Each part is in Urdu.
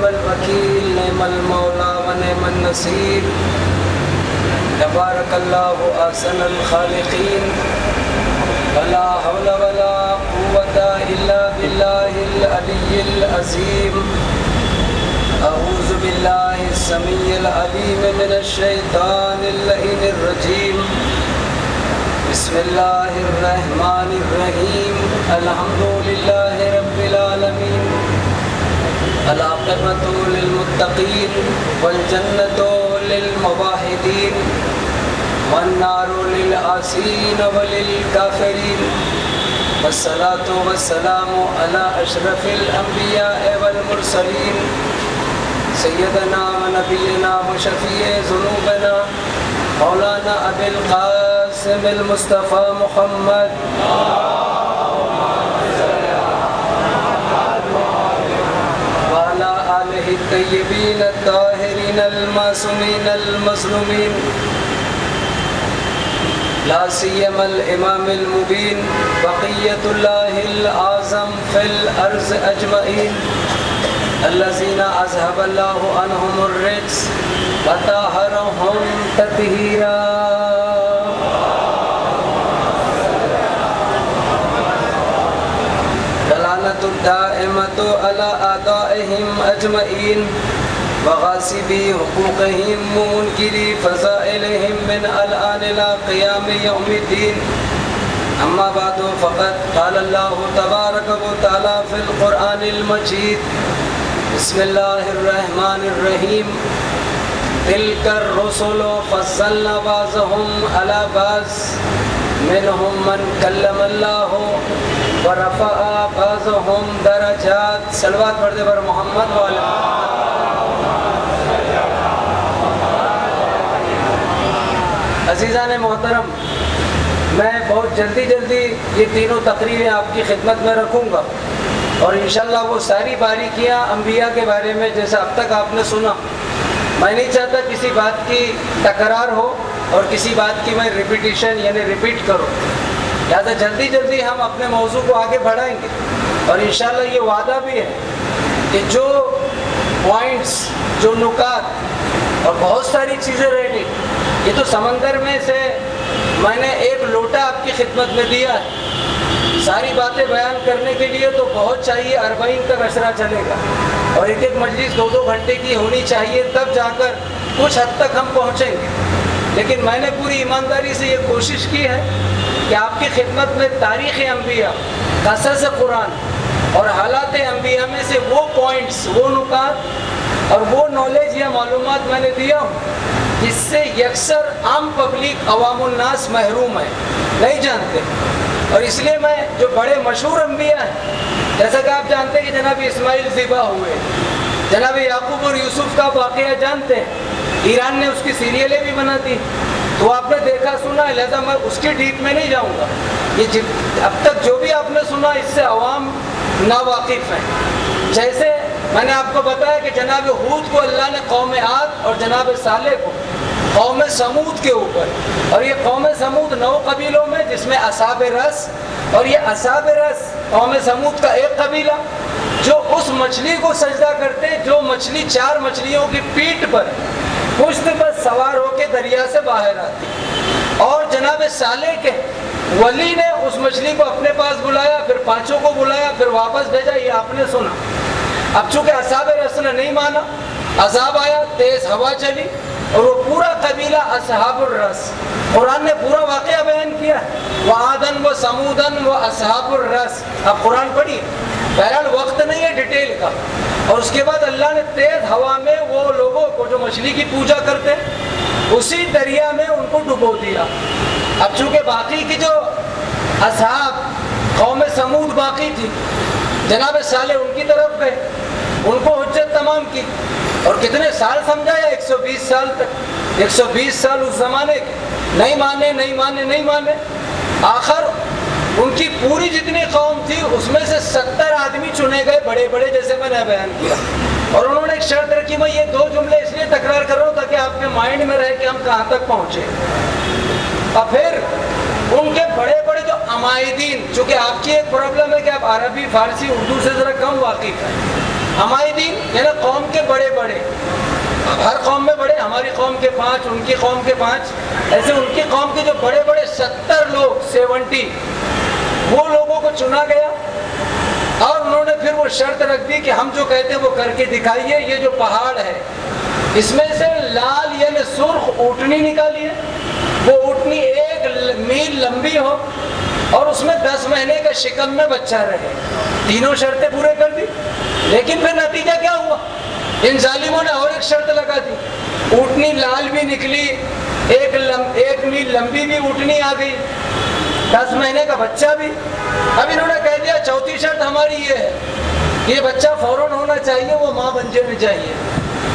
نعم الوکیل نعم المولا و نعم النصیر تبارک اللہ احسن الخالقین ولا حول ولا قوة الا باللہ العلی العظیم اعوذ باللہ السمیع العلیم من الشیطان اللعین الرجیم بسم اللہ الرحمن الرحیم الحمد للہ رب العالمین العاقبۃ للمتقین والجنۃ للموحدین والنار للعاصین وللکافرین والصلاة والسلام علی اشرف الانبیاء والمرسلین سیدنا و نبینا و شفیع ذنوبنا مولانا ابی القاسم المصطفیٰ محمد وعلی آلہ الطیبین الطاہرین المعصومین المظلومین لا سیما الامام المبین بقیت اللہ العظم فی الارض اجمعین الذین اذهب اللہ عنہم الرجس وطہرہم تطہیرا لعنۃ الدائمۃ علی اعدائہم اجمعین وغاصبی حقوقہم منکری فضائلہم من الآن الى قیام یوم الدین اما بعد فقد قال اللہ تبارک و تعالی فی القرآن المجید بسم اللہ الرحمن الرحیم تلک الرسل فضلنا بعضهم علی بعض منهم من کلم اللہ ورفع بعضهم درجات صلوات پڑھ دے بر محمد والا عزیزان محترم، میں بہت جلدی یہ تینوں تقریریں آپ کی خدمت میں رکھوں گا اور انشاءاللہ وہ ساری باریکیاں انبیاء کے بارے میں جیسا اب تک آپ نے سنا، میں نہیں چاہتا کسی بات کی تکرار ہو اور کسی بات کی میں ریپیٹیشن یعنی ریپیٹ کروں، لہٰذا جلدی ہم اپنے موضوع کو آگے بڑھائیں گے اور انشاءاللہ یہ وعدہ بھی ہے کہ جو پوائنٹس جو نکات اور بہت ساری چیزیں رہ گئی، یہ تو سمندر میں سے میں نے ایک لوٹا آپ کی خدمت میں دیا ہے، ساری باتیں بیان کرنے کے لیے تو بہت چاہیے، 40 تک اشرا چلے گا اور ایک مجلس 2 گھنٹے کی ہونی چاہیے، تب جا کر کچھ حد تک ہم پہنچیں گے، لیکن میں نے پوری ایمانداری سے یہ کوشش کی ہے کہ آپ کی خدمت میں تاریخ انبیاء، قصص قرآن اور حالات انبیاء میں سے وہ پوائنٹس، وہ نکات اور وہ نالج یا معلومات میں نے دیا ہوں جس سے یکسر عام پبلک عوام الناس محروم ہے، نہیں جانتے، اور اس لیے میں جو بڑے مشہور انبیاء ہیں جیسا کہ آپ جانتے ہیں کہ جناب اسماعیل ذبح ہوئے، جناب یعقوب اور یوسف کا واقعہ جانتے ہیں، ایران نے اس کی سیریلیں بھی بنا دی، تو آپ نے دیکھا سنا ہے، لہذا میں اس کی ڈیپ میں نہیں جاؤں گا، یہ اب تک جو بھی آپ نے سنا اس سے عوام ناواقف ہیں۔ جیسے میں نے آپ کو بتایا کہ جناب ہود کو اللہ نے قوم عاد اور جناب صالح کو قوم سمود کے اوپر، اور یہ قوم سمود 9 قبیلوں میں جس میں اصحاب رس، اور یہ اصحاب رس قوم سمود کا ایک قبیلہ جو اس مچھلی کو سجدہ کرتے جو مچھلی 4 مچھلیوں کی پیٹھ پر پشت پر سوار ہو کے دریا سے باہر آتی، اور جناب صالح کے ولی نے اس مچھلی کو اپنے پاس بلایا، پھر 5 کو بلایا، پھر واپس بھیجا، یہ آپ نے سنا۔ اب چونکہ اصحاب رس نے نہیں مانا، عذاب آیا، تیز ہوا چلی اور وہ پورا قبیلہ اصحاب الرس، قرآن نے پورا واقعہ بیان کیا ہے، وعادن و سمودن و اصحاب الرس، اب قرآن پڑھیے، بہرحال وقت نہیں ہے ڈیٹیل کا، اور اس کے بعد اللہ نے تیز ہوا میں وہ لوگوں کو جو مچھلی کی پوجا کرتے اسی دریا میں ان کو ڈبو دیا۔ اب چونکہ باقی کی جو اصحاب قوم سمود باقی تھی، جناب صالح ان کی طرف گئے، ان کو حجت تمام کی، اور کتنے سال سمجھایا، 120 سال تک، 120 سال اس زمانے کے، نہیں مانے، آخر ان کی پوری جتنی قوم تھی اس میں سے 70 آدمی چنے گئے بڑے بڑے، جیسے میں نے بیان کیا، اور انہوں نے ایک شرط رکھی، میں یہ 2 جملے اس لیے تکرار کر رہا ہوں تاکہ آپ کے مائنڈ میں رہے کہ ہم کہاں تک پہنچے، اور پھر ان کے بڑے بڑے جو عمائدین، چونکہ آپ کی ایک پرابلم ہے کہ آپ عربی فارسی اردو سے ذرا کم واقف ہیں، عمائدین یعنی قوم کے بڑے بڑے، ہر قوم میں بڑے، ہماری قوم کے 5، ان کی قوم کے 5، ایسے ان کی قوم کے جو بڑے بڑے 70 لوگ 70 وہ لوگوں کو چنا گیا، اور انہوں نے پھر وہ شرط رکھ دی کہ ہم جو کہتے ہیں وہ کر کے دکھائیے۔ یہ جو پہاڑ ہے اس میں سے لال یعنی سرخ اونٹنی نکالیے، وہ اونٹنی 1 میل لمبی ہو اور اس میں 10 مہینے کا شکم میں بچہ رہے۔ تینوں شرطیں پورے کر دی، لیکن پھر نتیجہ کیا ہوا؟ ان ظالموں نے اور ایک شرط لگا دی، اونٹنی لال بھی نکلی، 1 میل لمبی بھی اونٹنی آ گئی، 10 مہینے کا بچہ بھی۔ اب انہوں نے کہہ دیا چوتھی شرط ہماری یہ ہے، یہ بچہ فوراً ہونا چاہیے، وہ ماں بن جانا چاہیے۔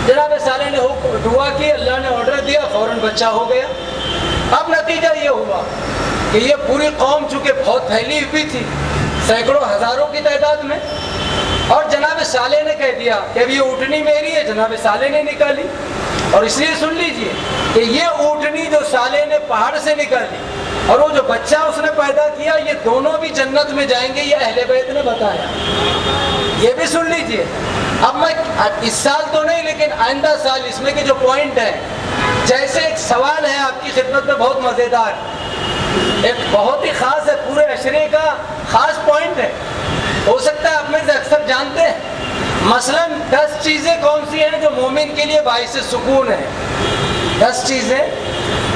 جناب صالح نے دعا کی، اللہ نے آرڈر دیا، فوراً بچہ ہو گیا۔ اب نتیجہ یہ ہوا کہ یہ پوری قوم چونکہ بہت پھیلی ہوئی تھی، سینکڑوں ہزاروں کی تعداد میں، اور جناب صالح نے کہہ دیا کہ اب یہ اونٹنی میری ہے، جناب صالح نے نکالی۔ اور اس لیے سن لیجئے کہ یہ اونٹنی جو صالح نے پہاڑ سے نکالی اور وہ جو بچہ اس نے پیدا کیا، یہ دونوں بھی جنت میں جائیں گے، یہ اہل بیت نے بتایا۔ یہ بھی سن لیجئے۔ اب میں اس سال تو نہیں لیکن آئندہ سال اس میں کے جو پوائنٹ ہے، جیسے ایک سوال ہے آپ کی خدمت میں بہت مزیدار، ایک بہت ہی خاص ہے، پورے عشرے کا خاص پوائنٹ ہے، ہو سکتا ہے آپ میں سے اکثر جانتے ہیں۔ مثلا 10 چیزیں کون سی ہیں جو مومن کے لیے باعث سکون ہے؟ 10 چیزیں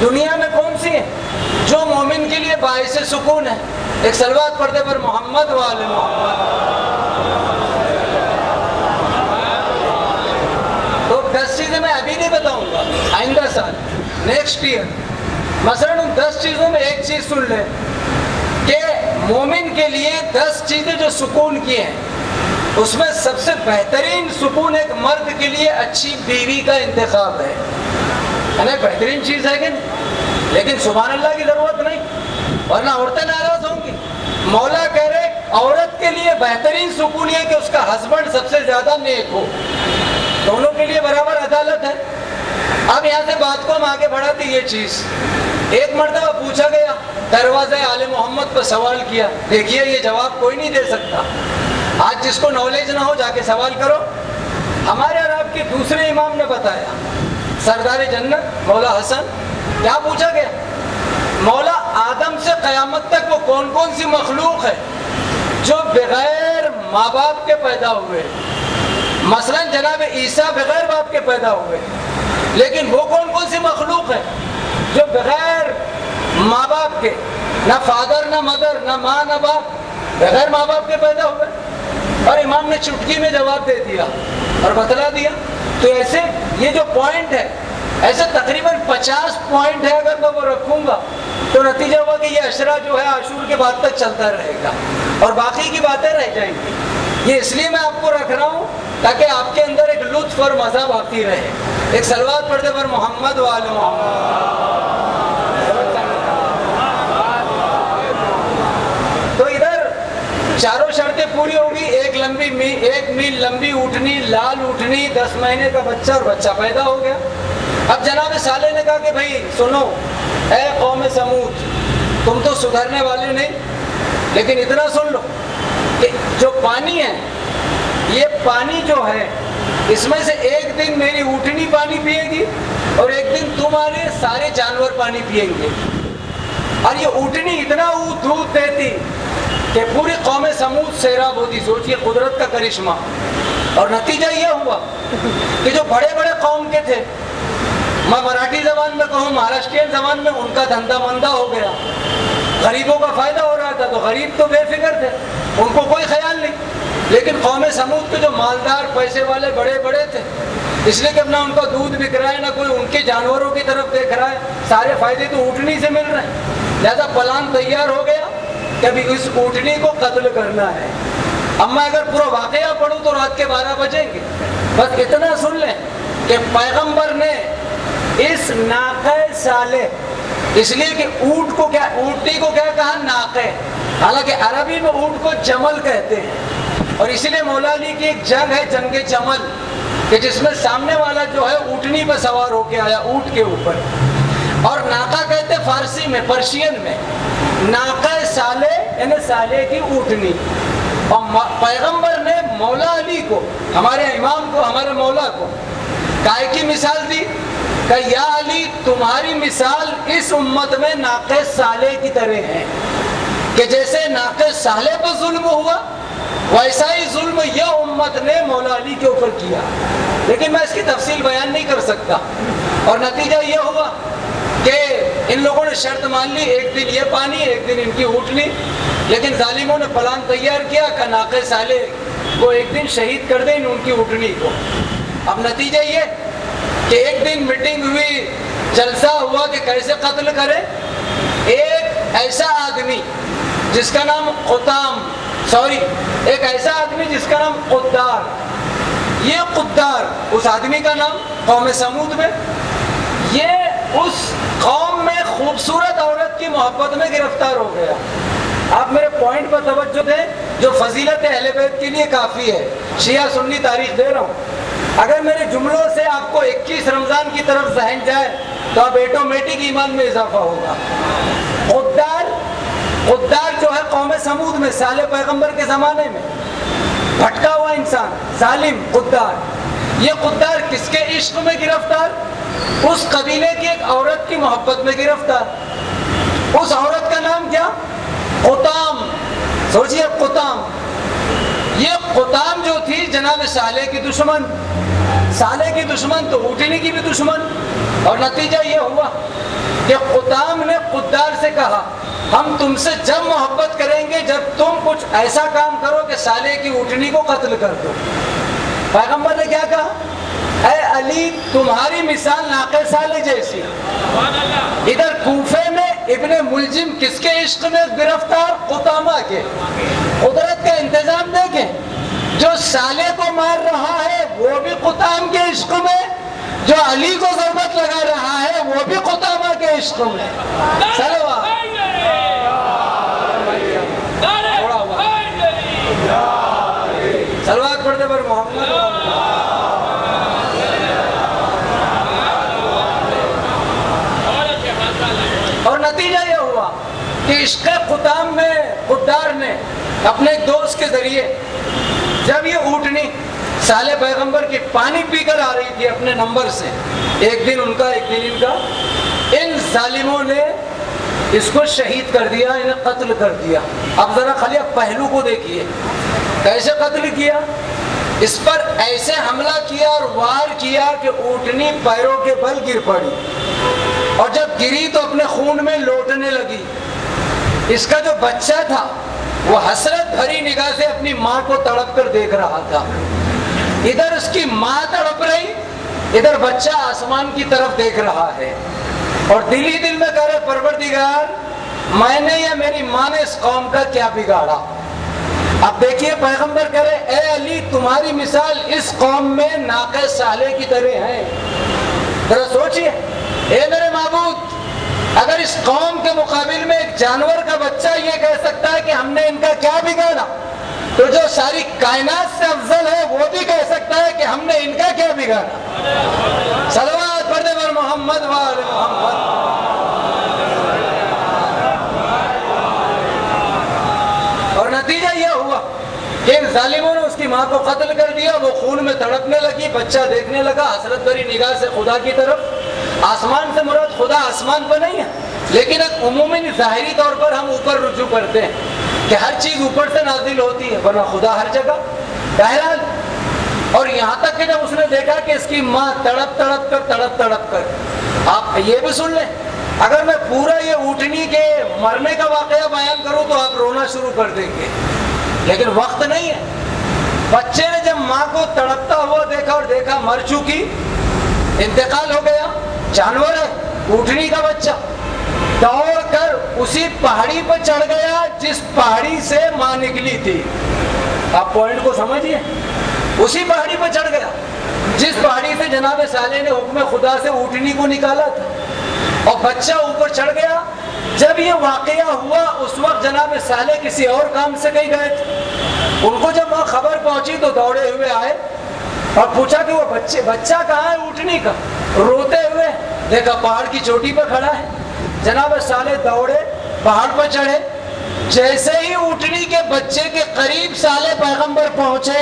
دنیا میں کون سی ہیں جو مومن کے لیے باعث سکون ہے؟ ایک صلوات پڑھتے پر محمد وآل محمد۔ تو 10 چیزیں میں ابھی نہیں بتاؤں گا، آئندہ سال، نیکسٹ ایئر۔ مثلا ان 10 چیزوں میں ایک چیز سن لیں کہ مومن کے لیے 10 چیزیں جو سکون کی ہیں، اس میں سب سے بہترین سکون ایک مرد کے لیے اچھی بیوی کا انتخاب ہے۔ یعنی بہترین چیز ہے کہ نہیں؟ لیکن سبحان اللہ کی ضرورت نہیں، ورنہ عورتیں ناراض ہوں گی۔ مولا کہہ رہے عورت کے لیے بہترین سکون یہ کہ اس کا ہسبینڈ سب سے زیادہ نیک ہو، دونوں کے لیے برابر عدالت ہے۔ اب یہاں سے بات کو ہم آگے بڑھاتے، یہ چیز ایک مرتبہ پوچھا گیا، دروازے آل محمد پر سوال کیا، دیکھیے یہ جواب کوئی نہیں دے سکتا، آج جس کو نالج نہ ہو جا کے سوال کرو۔ ہمارے عرب کے دوسرے امام نے بتایا، سردار جنت مولا حسن، کیا پوچھا گیا؟ مولا آدم سے قیامت تک وہ کون کون سی مخلوق ہے جو بغیر ماں باپ کے پیدا ہوئے؟ مثلا جناب عیسیٰ بغیر باپ کے پیدا ہوئے، لیکن وہ کون کون سی مخلوق ہے جو بغیر ماں باپ کے، نہ فادر نہ مدر، نہ ماں نہ باپ، بغیر ماں باپ کے پیدا ہوئے؟ اور امام نے چٹکی میں جواب دے دیا اور بتلا دیا۔ تو ایسے یہ جو پوائنٹ ہے، ایسے تقریباً 50 پوائنٹ ہے، اگر میں وہ رکھوں گا تو نتیجہ ہوا کہ یہ عشرہ جو ہے عاشور کے بعد تک چلتا رہے گا اور باقی کی باتیں رہ جائیں گی۔ یہ اس لیے میں آپ کو رکھ رہا ہوں تاکہ آپ کے اندر ایک لطف اور مزہ باقی رہے۔ ایک صلوات پڑھتے پر محمد وآل محمد۔ تو ادھر چاروں شرطیں پوری ہوگی، 1 میل لمبی اونٹنی، لال اونٹنی، 10 مہینے کا بچہ، اور بچہ پیدا ہو گیا۔ اب جناب صالح نے کہا کہ بھائی سنو اے قوم سمود، تم تو سدھرنے والے نہیں، لیکن اتنا سن لو کہ جو پانی ہے، یہ پانی جو ہے اس میں سے ایک دن میری اونٹنی پانی پیے گی اور ایک دن تمہارے سارے جانور پانی پیئیں گے۔ اور یہ اونٹنی اتنا دودھ دیتی کہ پوری قوم سمود سیراب ہوتی۔ سوچئے قدرت کا کرشمہ۔ اور نتیجہ یہ ہوا کہ جو بڑے بڑے قوم کے تھے، میں مراٹھی زبان میں کہوں، مہاراشٹرین زبان میں، ان کا دھندا مندہ ہو گیا، غریبوں کا فائدہ ہو رہا تھا، تو غریب تو بے فکر تھے، ان کو کوئی خیال نہیں۔ لیکن قوم سمود کے جو مالدار پیسے والے بڑے بڑے تھے، اس لیے کہ نہ ان کا دودھ بک رہا ہے، نہ کوئی ان کے جانوروں کی طرف دیکھ رہا ہے، سارے فائدے تو اونٹنی سے مل رہے ہیں، لہذا پلان تیار ہو گیا کہ ابھی اس اونٹنی کو قتل کرنا ہے۔ اب میں اگر پورا واقعہ پڑھوں تو رات کے 12 بجیں گے، بس اتنا سن لیں کہ پیغمبر نے اس ناقہ صالح، اس لیے کہ اونٹ کو کیا، اونٹنی کو کیا کہا؟ ناقہ، حالانکہ عربی میں اونٹ کو جمل کہتے ہیں، اور اسی لیے مولا علی کی ایک جنگ ہے، جنگ جمل، کہ جس میں سامنے والا جو ہے اونٹنی پہ سوار ہو کے آیا، اونٹ کے اوپر، اور ناقہ کہتے فارسی میں، پرشین میں، ناقہ صالح یعنی صالح کی اونٹنی۔ اور پیغمبر نے مولا علی کو، ہمارے امام کو، ہمارے مولا کو کائے کی مثال دی کہ یا علی تمہاری مثال اس امت میں ناقہ صالح کی طرح ہے کہ جیسے ناقہ صالح پر ظلم ہوا ویسا ہی ظلم یہ امت نے مولا علی کے اوپر کیا. لیکن میں اس کی تفصیل بیان نہیں کر سکتا. اور نتیجہ یہ ہوا کہ ان لوگوں نے شرط مان لی، ایک دن یہ پانی ایک دن ان کی اونٹنی، لیکن ظالموں نے پلان تیار کیا کہ ناقہ صالح کو ایک دن شہید کر دیں ان کی اونٹنی کو. اب نتیجہ یہ کہ ایک دن میٹنگ ہوئی، جلسہ ہوا کہ کیسے قتل کرے. ایک ایسا آدمی جس کا نام ایک ایسا آدمی جس کا نام قدار، یہ قدار اس آدمی کا نام قوم سمود میں، یہ اس قوم میں خوبصورت عورت کی محبت میں گرفتار ہو گیا. آپ میرے پوائنٹ پر توجہ دیں جو فضیلت اہل بیت کے لیے کافی ہے. شیعہ سنی تاریخ دے رہا ہوں. اگر میرے جملوں سے آپ کو 21 رمضان کی طرف ذہن جائے تو اب آٹومیٹک ایمان میں اضافہ ہوگا. قدار جو ہے قوم سمود میں صالح پیغمبر کے زمانے میں بھٹکا ہوا انسان، ظالم قدار. یہ قدار کس کے عشق میں گرفتار؟ اس قبیلے کی ایک عورت کی محبت میں گرفتار. اس عورت کا نام کیا؟ قطام. سوچئے قطام. یہ قطام جو تھی جناب صالح کی دشمن، صالح کی دشمن تو اونٹنی کی بھی دشمن. اور نتیجہ یہ ہوا کہ قطام نے قدار سے کہا ہم تم سے جب محبت کریں گے جب تم کچھ ایسا کام کرو کہ صالح کی اونٹنی کو قتل کر دو. پیغمبر نے کیا کہا؟ اے علی تمہاری مثال ناقہ صالح جیسی. ادھر کوفے میں ابن ملجم کس کے عشق میں گرفتار؟ قطامہ کے. قدرت کا انتظام دیکھیں، جو صالح کو مار رہا ہے وہ بھی قطام کے عشق میں، جو علی کو ضربت لگا رہا ہے وہ بھی قطامہ کے عشق میں. سلوات پڑھتے پر محمد. اور نتیجہ یہ ہوا کہ عشق قطام میں قدار نے اپنے ایک دوست کے ذریعے جب یہ اونٹنی صالح پیغمبر کی پانی پی کر آ رہی تھی اپنے نمبر سے، ایک دن ان کا ایک دن ان کا، ان ظالموں نے اس کو شہید کر دیا، انہیں قتل کر دیا. اب ذرا خالی پہلو کو دیکھیے کیسے قتل کیا. اس پر ایسے حملہ کیا اور وار کیا کہ اونٹنی پیروں کے بل گر پڑی، اور جب گری تو اپنے خون میں لوٹنے لگی. اس کا جو بچہ تھا وہ حسرت بھری نگاہ سے اپنی ماں کو تڑپ کر دیکھ رہا تھا. ادھر اس کی ماں تڑپ رہی، ادھر بچہ آسمان کی طرف دیکھ رہا ہے، اور دل ہی دل میں کہہ رہے پروردگار میں نے یا میری ماں نے اس قوم کا کیا بگاڑا. اب دیکھیے پیغمبر کہہ رہے اے علی تمہاری مثال اس قوم میں ناقہ صالح کی طرح ہے. ذرا سوچئے اے میرے معبود، اگر اس قوم کے مقابل میں ایک جانور کا بچہ یہ کہہ سکتا ہے کہ ہم نے ان کا کیا بگاڑا، تو جو ساری کائنات سے افضل ہے وہ بھی کہہ سکتا ہے کہ ہم نے ان کا کیا بگاڑا. صلوات پڑھنے پر محمد وآل محمد. اور نتیجہ یہ ہوا کہ ان ظالموں نے اس کی ماں کو قتل کر دیا. وہ خون میں تڑپنے لگی، بچہ دیکھنے لگا حسرت بھری نگاہ سے خدا کی طرف. آسمان سے مراد خدا آسمان پر نہیں ہے، لیکن ایک عمومی ظاہری طور پر ہم اوپر رجوع کرتے ہیں کہ ہر چیز اوپر سے نازل ہوتی ہے، ورنہ خدا ہر جگہ. بہرحال اور یہاں تک کہ جب اس نے دیکھا کہ اس کی ماں تڑپ تڑپ کر، آپ یہ بھی سن لیں اگر میں پورا یہ اونٹنی کے مرنے کا واقعہ بیان کروں تو آپ رونا شروع کر دیں گے، لیکن وقت نہیں ہے. بچے نے جب ماں کو تڑپتا ہوا دیکھا اور دیکھا مر چکی، انتقال ہو گیا، جانور ہے اونٹنی کا بچہ، دوڑ کر اسی پہاڑی پر چڑھ گیا جس پہاڑی سے ماں نکلی تھی. آپ پوائنٹ کو سمجھیے، اسی پہاڑی پر چڑھ گیا جس پہاڑی سے جناب صالح نے حکم خدا سے اونٹنی کو نکالا تھا، اور بچہ اوپر چڑھ گیا. جب یہ واقعہ ہوا اس وقت جناب صالح کسی اور کام سے کہیں گئے تھے. ان کو جب وہاں خبر پہنچی تو دوڑے ہوئے آئے اور پوچھا کہ وہ بچہ کہاں ہے اونٹنی کا. روتے ہوئے دیکھا پہاڑ کی چوٹی پر کھڑا ہے. جناب صالح دوڑے پہاڑ پر چڑھے، جیسے ہی اونٹنی کے بچے کے قریب صالح پیغمبر پہنچے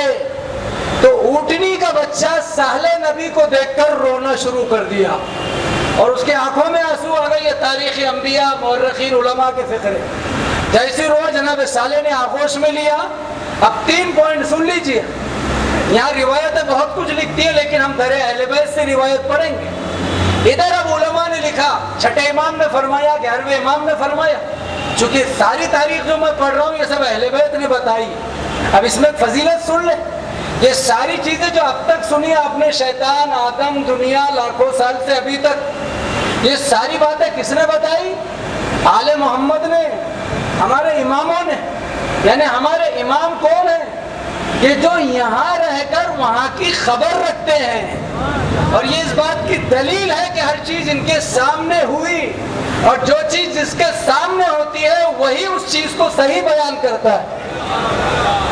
تو اونٹنی کا بچہ صالح نبی کو دیکھ کر رونا شروع کر دیا اور اس کے آنکھوں میں آنسو آ گئے. یہ تاریخ انبیاء مورخین علماء کے فکر ہے. جیسی رو جناب صالح نے آغوش میں لیا. اب 3 پوائنٹ سن لیجئے. یہاں روایتیں بہت کچھ لکھتی ہیں لیکن ہم گھر اہل بیت سے روایت پڑھیں گے. ادھر اب علماء نے لکھا, چھٹے امام نے فرمایا, 11ویں امام نے فرمایا. چونکہ ساری تاریخ جو میں پڑھ رہا ہوں یہ سب اہل بیت نے بتائی. اب اس میں فضیلت سن لیں. یہ ساری چیزیں جو اب تک سنی آپ نے, شیطان, آدم, دنیا, لاکھوں سال سے ابھی تک, یہ ساری باتیں کس نے بتائی؟ آل محمد نے, ہمارے اماموں نے. یعنی ہمارے امام کون ہیں کہ جو یہاں رہ کر وہاں کی خبر رکھتے ہیں, اور یہ اس بات کی دلیل ہے کہ ہر چیز ان کے سامنے ہوئی, اور جو چیز جس کے سامنے ہوتی ہے وہی اس چیز کو صحیح بیان کرتا ہے.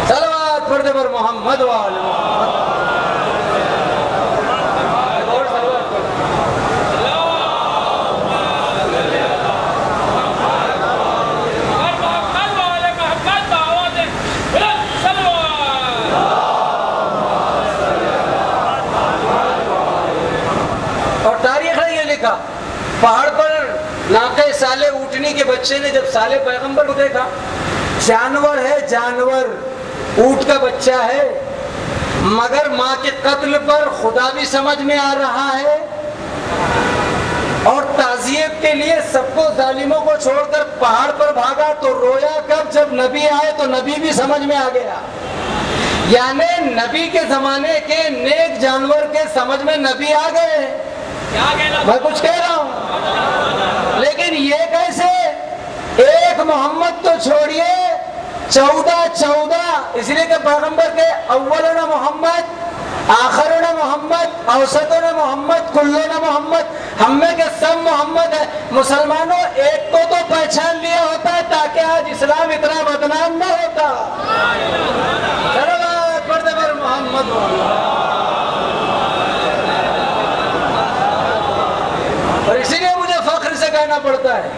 صلوات پڑھتے پر محمد وآل محمد. پہاڑ پر ناقے صالح اونٹنی کے بچے نے جب صالح پیغمبر کو دیکھا, جانور ہے جانور, اونٹ کا بچہ ہے, مگر ماں کے قتل پر خدا بھی سمجھ میں آ رہا ہے, اور تعزیت کے لیے سب کو ظالموں کو چھوڑ کر پہاڑ پر بھاگا. تو رویا کب؟ جب نبی آئے تو نبی بھی سمجھ میں آ گیا. یعنی نبی کے زمانے کے نیک جانور کے سمجھ میں نبی آ گئے. میں کچھ کہہ رہا ہوں لیکن یہ کیسے؟ ایک محمد تو چھوڑیے, 14 اس لیے کہ پیغمبر کے اولون محمد, آخرون محمد, اوسطون محمد, کلون محمد, ہم میں کے سب محمد ہے. مسلمانوں ایک کو تو پہچان لیا ہوتا ہے تاکہ آج اسلام اتنا بدنام نہ ہوتا. صلوات پڑھتے پر محمد. اور اسی لیے مجھے فخر سے کہنا پڑتا ہے,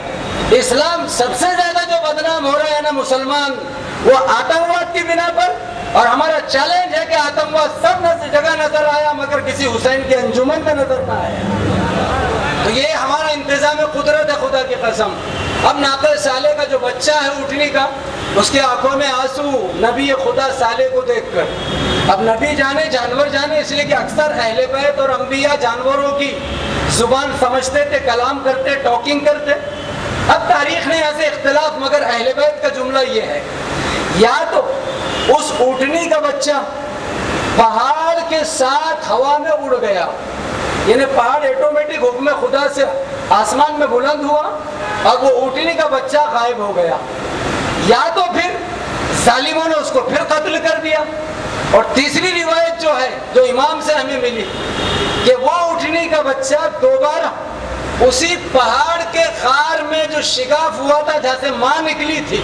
اسلام سب سے زیادہ جو بدنام ہو رہا ہے نا مسلمان, وہ آتنکواد کی بنا پر. اور ہمارا چیلنج ہے کہ آتنکواد سب جگہ نظر آیا مگر کسی حسین کے انجمن میں نظر نہ آیا. تو یہ ہمارا انتظام قدرت ہے, خدا کی قسم. اب ناقہ صالح کا جو بچہ ہے اونٹنی کا, اس کے آنکھوں میں آنسو نبی خدا صالح کو دیکھ کر. اب نبی جانے جانور جانے, اس لیے کہ اکثر اہل بیت اور انبیاء جانوروں کی زبان سمجھتے تھے, کلام کرتے, ٹاکنگ کرتے. اب تاریخ نے ایسے اختلاف, مگر اہل بیت کا جملہ یہ ہے, یا تو اس اونٹنی کا بچہ پہاڑ کے ساتھ ہوا میں اڑ گیا, یعنی پہاڑ ایٹومیٹک حکم خدا سے آسمان میں بلند ہوا اور وہ اونٹنی کا بچہ غائب ہو گیا, یا تو پھر ظالموں نے اس کو پھر قتل کر دیا. اور تیسری روایت جو ہے, جو امام سے ہمیں ملی, کہ وہ اونٹنی کا بچہ دوبارہ اسی پہاڑ کے غار میں جو شگاف ہوا تھا جہاں سے ماں نکلی تھی,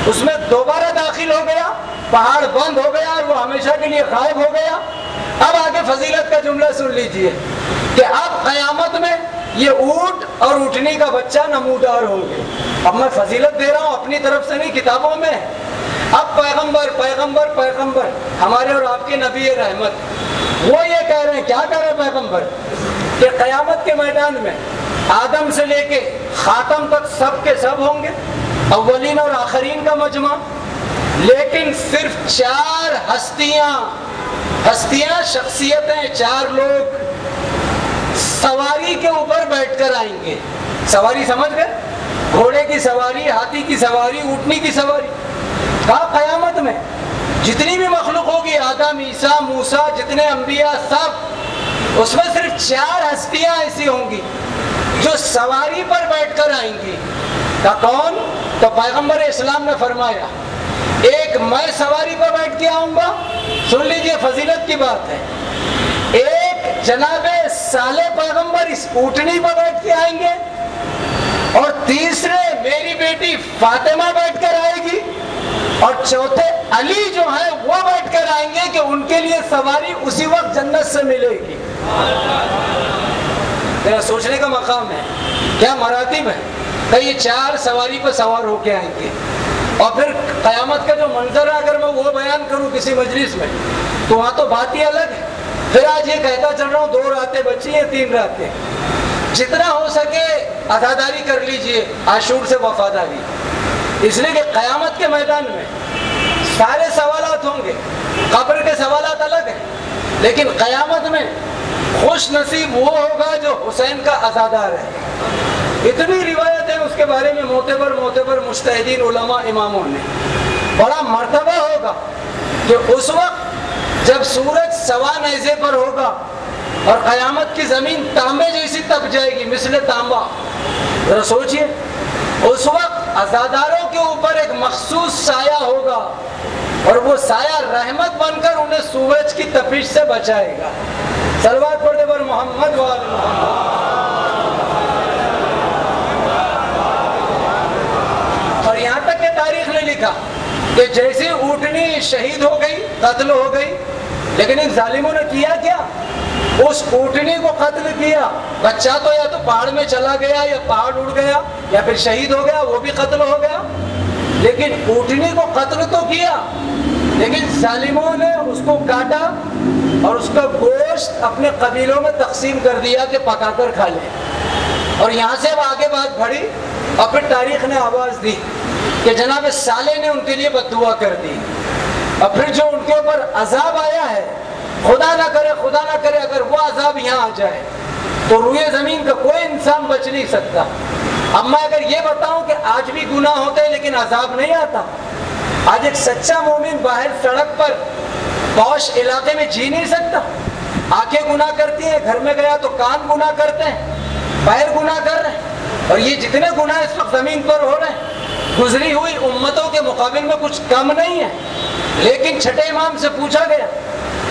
اس میں دوبارہ داخل ہو گیا, پہاڑ بند ہو گیا اور وہ ہمیشہ کے لیے غائب ہو گیا. اب آگے فضیلت کا جملہ سن لیجئے کہ اب قیامت میں یہ اونٹ اور اونٹنی کا بچہ نمودار ہوں گے. اب میں فضیلت دے رہا ہوں اپنی طرف سے نہیں, کتابوں میں. اب پیغمبر پیغمبر پیغمبر ہمارے اور آپ کے نبی رحمت, وہ یہ کہہ رہے ہیں, کیا کہہ رہے ہیں پیغمبر, کہ قیامت کے میدان میں آدم سے لے کے خاتم تک سب کے سب ہوں گے, اولین اور آخرین کا مجمع, لیکن صرف 4 ہستیاں شخصیتیں, 4 لوگ سواری کے اوپر بیٹھ کر آئیں گے. سواری سمجھ گئے؟ گھوڑے کی سواری, ہاتھی کی سواری, اونٹنی کی سواری. کہا قیامت میں جتنی بھی مخلوق ہوگی, آدم, عیسیٰ, موسیٰ, جتنے انبیاء سب, اس میں صرف 4 ہستیاں ایسی ہوں گی جو سواری پر بیٹھ کر آئیں گی. کہا کون؟ تو پیغمبر اسلام نے فرمایا, ایک میں سواری پر بیٹھ کے آؤں گا, سن لیجئے فضیلت کی بات ہے, ایک جناب صالح پیغمبر اس اونٹنی پر بیٹھ کے آئیں گے, اور تیسرے میری بیٹی فاطمہ بیٹھ کر آئے گی, اور چوتھے علی جو ہے وہ بیٹھ کر آئیں گے کہ ان کے لیے سواری اسی وقت جنت سے ملے گی. میرا سوچنے کا مقام ہے, کیا مراتب ہے. کہ یہ 4 سواری پر سوار ہو کے آئیں گے. اور پھر قیامت کا جو منظر ہے اگر میں وہ بیان کروں کسی مجلس میں تو وہاں تو بات ہی الگ ہے. پھر آج یہ کہتا چل رہا ہوں 2 راتیں بچی ہیں 3 راتیں. جتنا ہو سکے عزاداری کر لیجئے، عاشور سے وفاداری، اس لیے کہ قیامت کے میدان میں سارے سوالات ہوں گے. قبر کے سوالات الگ ہیں، لیکن قیامت میں خوش نصیب وہ ہوگا جو حسین کا عزادار ہے. اتنی روایتیں اس کے بارے میں معتبر مجتہدین علماء اماموں نے. بڑا مرتبہ ہوگا کہ اس وقت جب سورج سوا نیزے پر ہوگا اور قیامت کی زمین تانبے جیسی تپ جائے گی مثل تانبا. ذرا سوچئے اس وقت عزاداروں کے اوپر ایک مخصوص سایہ ہوگا اور وہ سایہ رحمت بن کر انہیں سورج کی تپش سے بچائے گا. صلوات پڑھے پر محمد و آل محمد. اور یہاں تک کہ تاریخ نے لکھا کہ جیسے اونٹنی شہید ہو گئی، قتل ہو گئی، لیکن ان ظالموں نے کیا کیا؟ اس اونٹنی کو قتل کیا. بچہ تو یا تو پہاڑ میں چلا گیا یا پہاڑ اڑ گیا یا پھر شہید ہو گیا، وہ بھی قتل ہو گیا. لیکن اونٹنی کو قتل تو کیا، لیکن ظالموں نے اس کو کاٹا اور اس کا گوشت اپنے قبیلوں میں تقسیم کر دیا کہ پکا کر کھا لیں. اور یہاں سے اب آگے بات بڑھی اور پھر تاریخ نے آواز دی کہ جناب صالح نے ان کے لیے بد دعا کر دی. اور پھر جو ان کے اوپر عذاب آیا ہے، خدا نہ کرے اگر وہ عذاب یہاں آ جائے تو روئے زمین کا کوئی انسان بچ نہیں سکتا. اب میں اگر یہ بتاؤں کہ آج بھی گناہ ہوتے ہیں لیکن عذاب نہیں آتا. آج ایک سچا مومن باہر سڑک پر پوش علاقے میں جی نہیں سکتا. آنکھیں گناہ کرتی ہیں، گھر میں گیا تو کان گناہ کرتے ہیں، پیر گناہ کر رہے ہیں. اور یہ جتنے گناہ اس وقت زمین پر ہو رہے ہیں گزری ہوئی امتوں کے مقابل میں کچھ کم نہیں ہے. لیکن چھٹے امام سے پوچھا گیا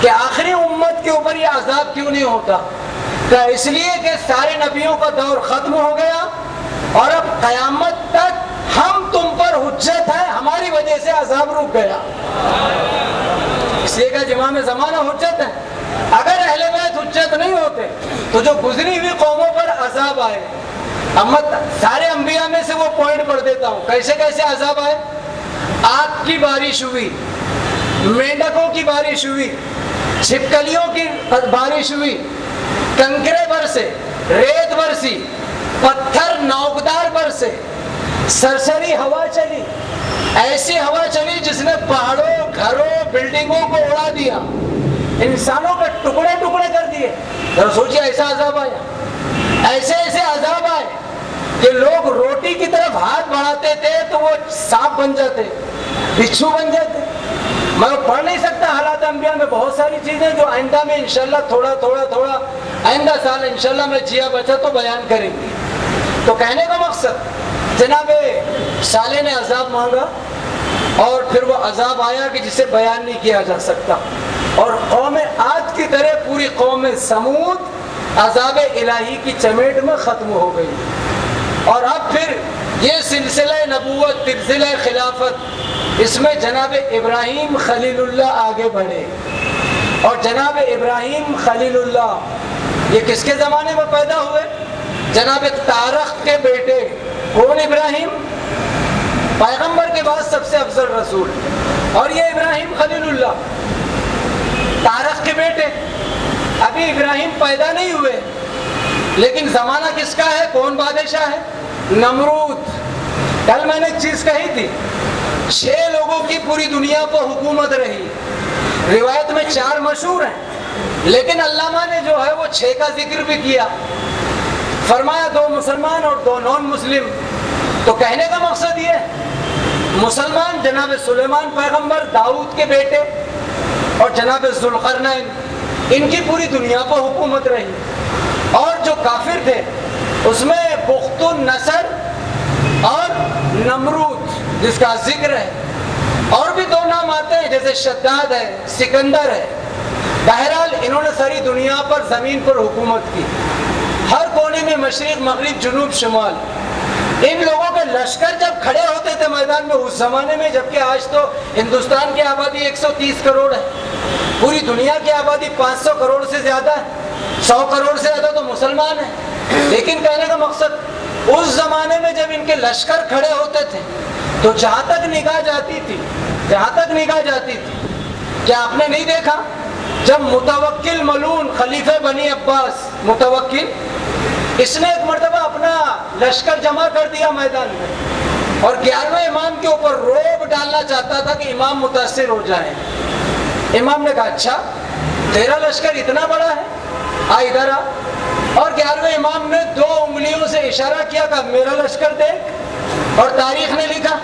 کہ آخری امت کے اوپر یہ عذاب کیوں نہیں ہوتا؟ کہ اس لیے کہ سارے نبیوں کا دور ختم ہو گیا اور اب قیامت تک ہم تم پر حجت ہے، ہماری وجہ سے عذاب رک گیا. اس لیے کہ امام زمانہ حجت ہے. اگر اہل بیت حجت نہیں ہوتے تو جو گزری ہوئی قوموں پر عذاب آئے. امت سارے انبیاء میں سے وہ پوائنٹ پڑھ دیتا ہوں کیسے کیسے عذاب آئے. آگ کی بارش ہوئی، مینڈکوں کی بارش ہوئی، چھپکلیوں کی بارش ہوئی، کنکرے برسے، ریت برسی، پتھر نوکدار برسے، سرسری ہوا چلی، ایسی ہوا چلی جس نے پہاڑوں، گھروں، بلڈنگوں کو اڑا دیا، انسانوں کے ٹکڑے ٹکڑے کر دیے. سوچیے ایسا عذاب آیا. ایسے عذاب آئے کہ لوگ روٹی کی طرف ہاتھ بڑھاتے تھے تو وہ سانپ بن جاتے، بچھو بن جاتے. میں پڑھ نہیں سکتا حالات انبیاء میں بہت ساری چیزیں جو آئندہ میں انشاءاللہ تھوڑا آئندہ سال انشاءاللہ میں جیا بچا تو بیان کریں گے. تو کہنے کا مقصد جناب صالح نے عذاب مانگا اور پھر وہ عذاب آیا کہ جسے بیان نہیں کیا جا سکتا. اور قوم عاد کی طرح پوری قوم سمود عذاب الہی کی چمیٹ میں ختم ہو گئی. اور اب پھر یہ سلسلہ نبوت، سلسلہ خلافت، اس میں جناب ابراہیم خلیل اللہ آگے بڑھے. اور جناب ابراہیم خلیل اللہ یہ کس کے زمانے میں پیدا ہوئے؟ جناب تارخ کے بیٹے. کون ابراہیم؟ پیغمبر کے بعد سب سے افضل رسول. اور یہ ابراہیم خلیل اللہ تارخ کے بیٹے. ابھی ابراہیم پیدا نہیں ہوئے لیکن زمانہ کس کا ہے؟ کون بادشاہ ہے؟ نمرود. کل میں نے ایک چیز کہی تھی، 6 لوگوں کی پوری دنیا پر حکومت رہی. روایت میں 4 مشہور ہیں لیکن علامہ نے جو ہے وہ 6 کا ذکر بھی کیا. فرمایا 2 مسلمان اور 2 نان مسلم. تو کہنے کا مقصد یہ، مسلمان جناب سلیمان پیغمبر، داؤد کے بیٹے، اور جناب ذوالقرنین، ان کی پوری دنیا پر حکومت رہی. اور جو کافر تھے اس میں بخت النصر اور نمرود جس کا ذکر ہے. اور بھی 2 نام آتے ہیں جیسے شداد ہے، سکندر ہے. بہرحال انہوں نے ساری دنیا پر زمین پر حکومت کی، ہر کونے میں، مشرق، مغرب، جنوب، شمال. ان لوگوں کے لشکر جب کھڑے ہوتے تھے میدان میں اس زمانے میں، جبکہ آج تو ہندوستان کی آبادی 130 کروڑ ہے، پوری دنیا کی آبادی 500 کروڑ سے زیادہ ہے، 100 کروڑ سے زیادہ تو مسلمان ہیں. لیکن کہنے کا مقصد اس زمانے میں جب ان کے لشکر کھڑے ہوتے تھے تو جہاں تک نگاہ جاتی تھی کیا آپ نے نہیں دیکھا جب متوکل ملون خلیفہ بنی عباس متوکل اس نے ایک مرتبہ اپنا لشکر جمع کر دیا میدان میں اور 11ویں امام کے اوپر روب ڈالنا چاہتا تھا کہ امام متاثر ہو جائیں. امام نے کہا اچھا تیرا لشکر اتنا بڑا ہے ادھر آ. اور 11ویں امام نے 2 انگلیوں سے اشارہ کیا کہ میرا لشکر دیکھ. اور تاریخ نے لکھا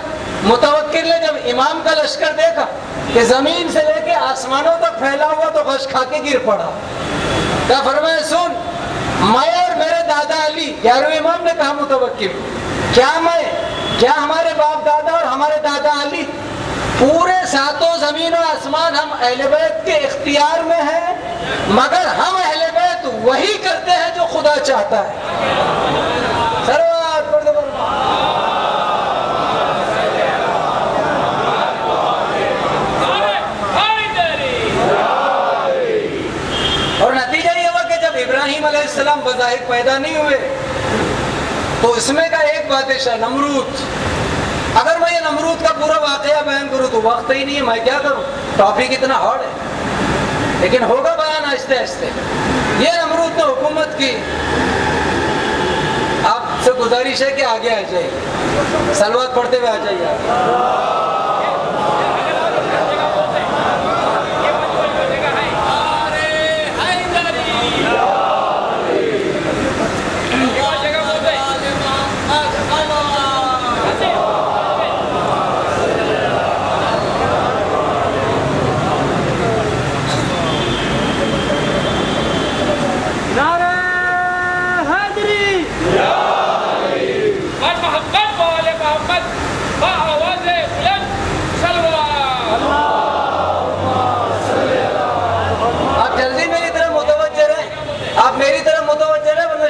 متوکل نے جب امام کا لشکر دیکھا کہ زمین سے لے کے آسمانوں تک پھیلا ہوا تو غش کھا کے گر پڑا. کیا فرمایا سن میں اور میرے دادا علی 11ویں امام نے کہا متوکل کیا ہمارے باپ دادا اور ہمارے دادا علی پورے 7 زمین و آسمان ہم اہل بیت کے اختیار میں ہیں مگر ہم اہل بیت وہی کرتے ہیں جو خدا چاہتا ہے. سروات پڑھ دو. اور نتیجہ یہ ہوا کہ جب ابراہیم علیہ السلام بظاہر پیدا نہیں ہوئے تو اس میں کا ایک بادشاہ نمرود. اگر میں یہ نمرود کا پورا واقعہ بیان کروں تو وقت ہی نہیں ہے, میں کیا کروں, ٹاپک اتنا ہارڈ ہے, لیکن ہوگا بیان آہستہ آہستہ. یہ نمرود نے حکومت کی. آپ سے گزارش ہے کہ آگے آ جائیے, صلوات پڑھتے ہوئے آ جائیے.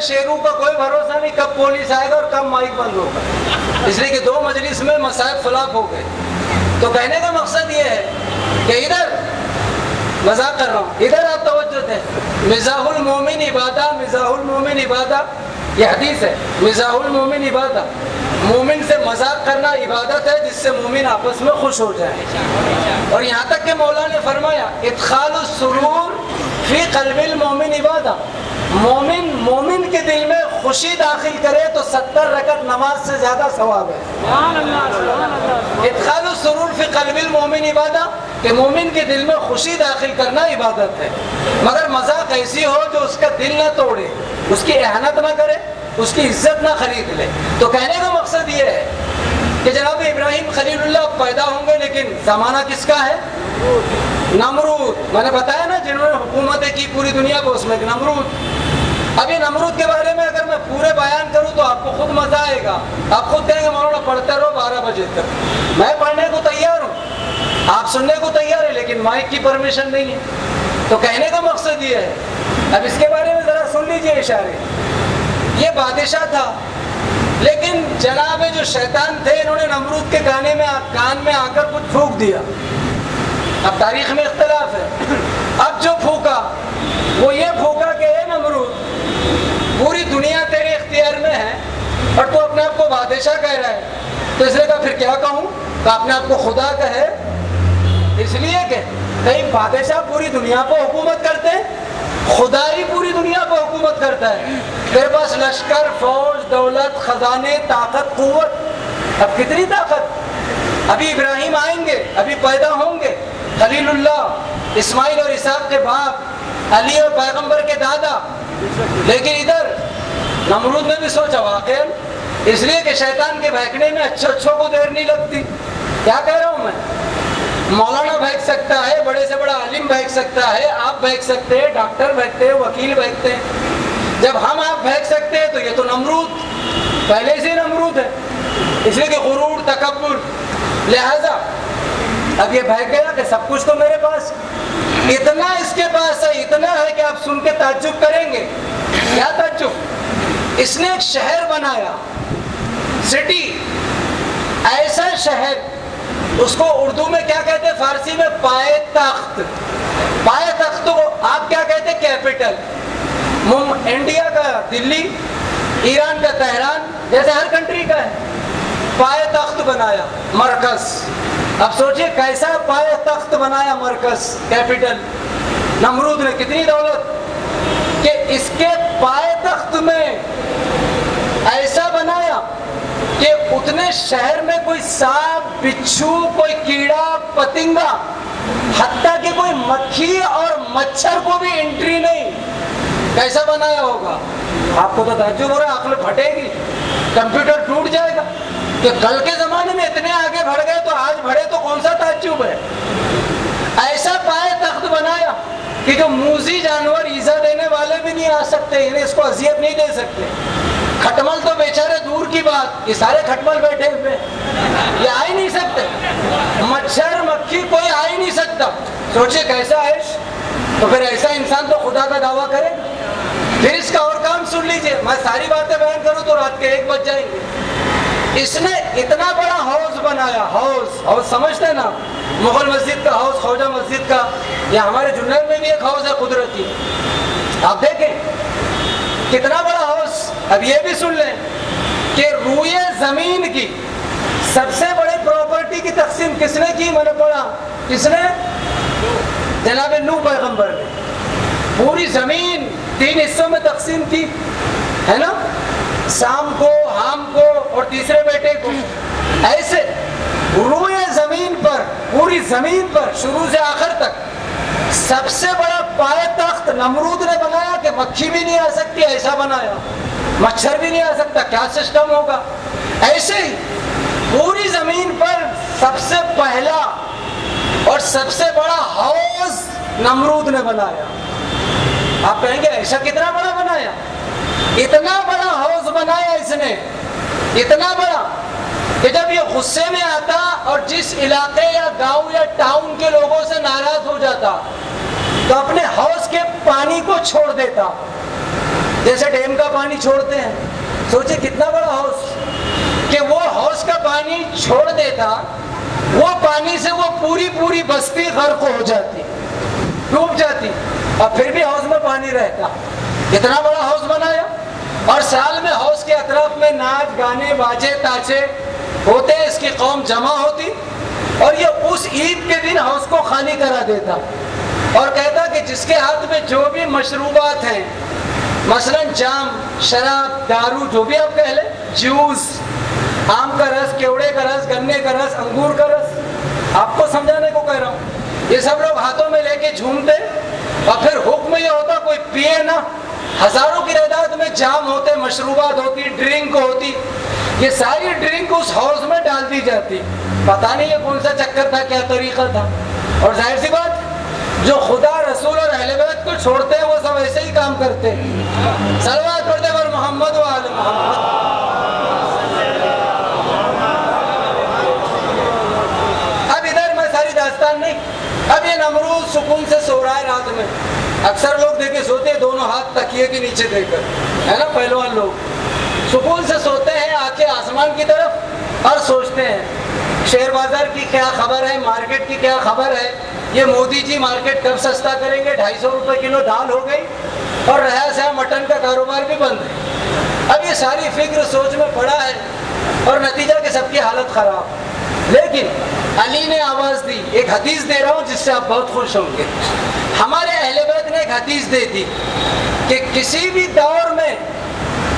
شیروں کا کوئی بھروسہ نہیں کب پولیس آئے گا اور کب مائک بند ہوگا, اس لیے کہ 2 مجلس میں مصائب خلاف ہو گئے. تو کہنے کا مقصد یہ ہے کہ ادھر مذاق کر رہا ہوں, ادھر آپ توجہ دیں. مزاح المومن عبادہ یہ حدیث ہے. مزاح المومن عبادہ, مومن سے مذاق کرنا عبادت ہے جس سے مومن آپس میں خوش ہو جائے. اور یہاں تک کہ مولا نے فرمایا ادخال السرور فی قلب المومن عبادہ, مومن کے دل میں خوشی داخل کرے تو 70 رکعت نماز سے زیادہ ثواب ہے. ادخال السرور فی قلب المومن عبادہ, کہ مومن کے دل میں خوشی داخل کرنا عبادت ہے, مگر مذاق ایسی ہو جو اس کا دل نہ توڑے, اس کی اہانت نہ کرے, اس کی عزت نہ خرید لے. تو کہنے کا مقصد یہ ہے کہ جناب ابراہیم خلیل اللہ پیدا ہوں گے, لیکن زمانہ کس کا ہے؟ نمرود. میں نے بتایا نا جنہوں نے حکومتیں کی پوری دنیا کو, اس میں نمرود. اب یہ نمرود کے بارے میں اگر میں پورے بیان کروں تو آپ کو خود مزہ آئے گا. آپ خود کہیں گے مولانا پڑھتے رہو 12 بجے تک. میں پڑھنے کو تیار ہوں, آپ سننے کو تیار ہے, لیکن مائک کی پرمیشن نہیں ہے. تو کہنے کا مقصد یہ ہے, اب اس کے بارے میں ذرا سن لیجئے اشارے. یہ بادشاہ تھا, لیکن جناب جو شیطان تھے انہوں نے نمرود کے کان میں آ کر کچھ پھونک دیا. اب تاریخ میں اختلاف ہے. اب جو پھونکا وہ یہ پھونکا کہ اے نمرود پوری دنیا تیرے اختیار میں ہے اور تو اپنے آپ کو بادشاہ کہہ رہا ہے. تو اس نے کہا پھر کیا کہوں, کہ اپنے آپ کو خدا کہے. اس لیے کہ کئی بادشاہ پوری دنیا پر حکومت کرتے ہیں, خدا ہی پوری دنیا پر حکومت کرتا ہے. تیرے پاس لشکر, فوج, دولت, خزانے, طاقت, قوت. اب کتنی طاقت. ابھی ابراہیم آئیں گے, ابھی پیدا ہوں گے, خلیل اللہ, اسماعیل اور اسحاق کے باپ, علی اور پیغمبر کے دادا. لیکن ادھر نمرود نے بھی سوچا واقعا, اس لیے کہ شیطان کے بہکنے میں اچھوں کو دیر نہیں لگتی. کیا کہہ رہا ہوں میں, مولانا بہک سکتا ہے, بڑے سے بڑا عالم بہک سکتا ہے, آپ بہک سکتے ہیں, ڈاکٹر بہکتے ہیں, وکیل بہکتے ہیں. جب ہم آپ بہک سکتے ہیں تو یہ تو نمرود پہلے سے نمرود ہے, اس لیے کہ غرور, تکبر. لہذا اب یہ بہک گیا کہ سب کچھ تو میرے پاس, اتنا اس کے پاس ہے, اتنا ہے کہ آپ سن کے تعجب کریں گے. کیا تعجب, اس نے ایک شہر بنایا, سٹی, ایسا شہر, اس کو اردو میں کیا کہتے ہیں, فارسی میں پائے تخت. پائے تخت کو آپ کیا کہتے ہیں, کیپٹل. انڈیا کا دلی, ایران کا تہران, جیسے ہر کنٹری کا ہے. پائے تخت بنایا، مرکز. اب سوچئے کیسا پائے تخت بنایا، مرکز، کیپٹل. نمرود نے کتنی دولت کہ اس کے پائے تخت میں ایسا بنایا کہ اتنے شہر میں کوئی سانپ، بچھو، کوئی کیڑا پتنگا، حتیٰ کہ کوئی مکھی اور مچھر کو بھی انٹری نہیں. کیسا بنایا ہوگا؟ آپ کو تو تعجب ہو رہا ہے، عقل پھٹے گی، کمپیوٹر ٹوٹ جائے گا کہ کل کے زمانے میں اتنے آگے بڑھ گئے تو آج بڑھے تو کون سا تعجب ہے. ایسا پائے تخت بنایا کہ جو موذی جانور ایذا دینے والے بھی نہیں آ سکتے، انہیں اس کو اذیت نہیں دے سکتے. کھٹمل تو بیچارے دور کی بات، یہ سارے کھٹمل بیٹھے ہوئے یہ آ ہی نہیں سکتے. مچھر مکھی کوئی آ ہی نہیں سکتا. سوچے کیسا عیش. تو پھر ایسا انسان تو خدا کا دعویٰ کرے. پھر اس کا اور کام سن لیجئے، میں ساری باتیں بیان کروں تو رات کے 1 بج جائیں گے. اس نے اتنا بڑا حوض بنایا. حوض سمجھتے ہیں نا، مغل مسجد کا حوض، خواجہ مسجد کا، یا ہمارے جنید میں بھی ایک حوض ہے قدرتی. آپ دیکھیں کتنا بڑا حوض. اب یہ بھی سن لیں کہ روئے زمین کی سب سے بڑی پراپرٹی کی تقسیم کس نے کی؟ میں نے پڑھا کس نے؟ جناب نوح پیغمبر نے. پوری زمین 3 حصوں میں تقسیم کی ہے نا، سام کو، حام کو اور تیسرے بیٹے کو. ایسے روئے زمین پر، پوری زمین پر شروع سے آخر تک سب سے بڑا پائے تخت نمرود نے بنایا کہ مکھی بھی نہیں آ سکتی، ایسا بنایا. مچھر بھی نہیں آ سکتا، کیا سسٹم ہوگا. ایسے ہی پوری زمین پر سب سے پہلا اور سب سے بڑا حوض نمرود نے بنایا. آپ کہیں گے ایسا کتنا بڑا بنایا؟ اتنا بڑا حوض بنایا اس نے، اتنا بڑا کہ جب یہ غصے میں آتا اور جس علاقے یا گاؤں یا ٹاؤن کے لوگوں سے ناراض ہو جاتا تو اپنے حوض کے پانی کو چھوڑ دیتا، جیسے ڈیم کا پانی چھوڑتے ہیں. سوچے کتنا بڑا حوض کہ وہ حوض کا پانی چھوڑ دیتا. وہ پانی سے وہ پوری بستی غرق ہو جاتی، ڈوب جاتی، اور پھر بھی حوض میں پانی رہتا. اتنا بڑا حوض بنایا. اور سال میں حوض کے اطراف میں ناچ گانے باجے تاچے ہوتے، اس کی قوم جمع ہوتی اور یہ اس عید کے دن حوض کو خالی کرا دیتا اور کہتا کہ جس کے ہاتھ میں جو بھی مشروبات ہیں، مثلا جام، شراب، دارو، جو بھی آپ کہہ لیں، جوس، آم کا رس، کیوڑے کا رس، گنے کا رس، انگور کا رس، آپ کو سمجھانے کو کہہ رہا ہوں، یہ سب لوگ ہاتھوں میں لے کے جھومتے اور پھر حکم یہ ہوتا کوئی پیے نہ. ہزاروں کی تعداد میں جام ہوتے، مشروبات ہوتی، ڈرنک ہوتی، یہ ساری ڈرنک اس حوض میں ڈال دی جاتی. پتہ نہیں یہ کون سا چکر تھا، کیا طریقہ تھا. اور ظاہر سی بات جو خدا، رسول اور اہل بیت کو چھوڑتے ہیں وہ سب ایسے ہی کام کرتے ہیں. صلوات پڑھتے پر محمد و آل محمد. اب ادھر میں ساری داستان نہیں، اب یہ نمرود سکون سے سو رہا ہے رات میں. اکثر لوگ دیکھے سوتے ہیں دونوں ہاتھ تکیے کے نیچے دے کر، ہے نا، پہلوان لوگ سکون سے سوتے ہیں، آنکھیں آسمان کی طرف، اور سوچتے ہیں شیئر بازار کی کیا خبر ہے، مارکیٹ کی کیا خبر ہے، یہ مودی جی مارکیٹ کب سستا کریں گے. 250 روپے کلو دال ہو گئی اور رہا سہا مٹن کا کاروبار بھی بند ہے. اب یہ ساری فکر سوچ میں پڑا ہے اور نتیجہ کہ سب کی حالت خراب. لیکن علی نے آواز دی. ایک حدیث دے رہا ہوں جس سے آپ بہت خوش ہوں گے. ہمارے اہل بیت نے ایک حدیث دے دی کہ کسی بھی دور میں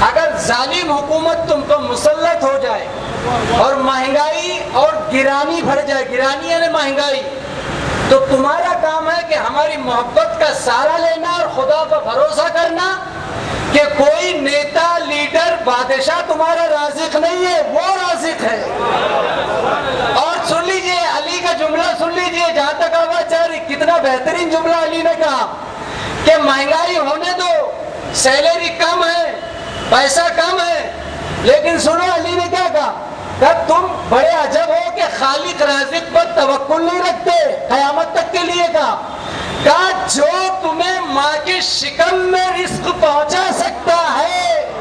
اگر ظالم حکومت تم پر مسلط ہو جائے اور مہنگائی اور گرانی بڑھ جائے، گرانی یعنی مہنگائی، تو تمہارا کام ہے کہ ہماری محبت کا سہارا لینا اور خدا پر بھروسہ کرنا کہ کوئی نیتا، لیڈر، بادشاہ تمہارا رازق نہیں ہے، وہ رازق ہے. اور سن لیجئے علی کا جملہ، سن لیجئے جہاں تک آواز جا رہی، کتنا بہترین جملہ علی نے کہا کہ مہنگائی ہونے دو، سیلری کم ہے، پیسہ کم ہے، لیکن سنو علی نے کیا کہا کہ تم بڑے عجب ہو کہ خالق رازق پر توکل نہیں رکھتے. قیامت تک کے لیے کہا جو تمہیں ماں کے شکم میں رزق پہنچا سکتا ہے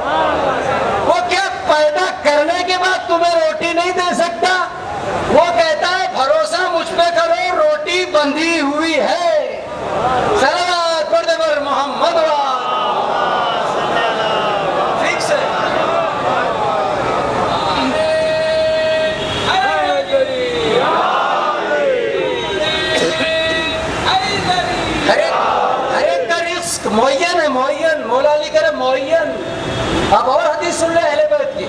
وہ کیا پیدا کرنے کے بعد تمہیں روٹی نہیں دے سکتا. وہ کہتا ہے بھروسہ مجھ پہ کرو، روٹی بندھی ہوئی ہے. صلوات پڑھ دے پر محمد. حدیث سن لے اہل بیت کی.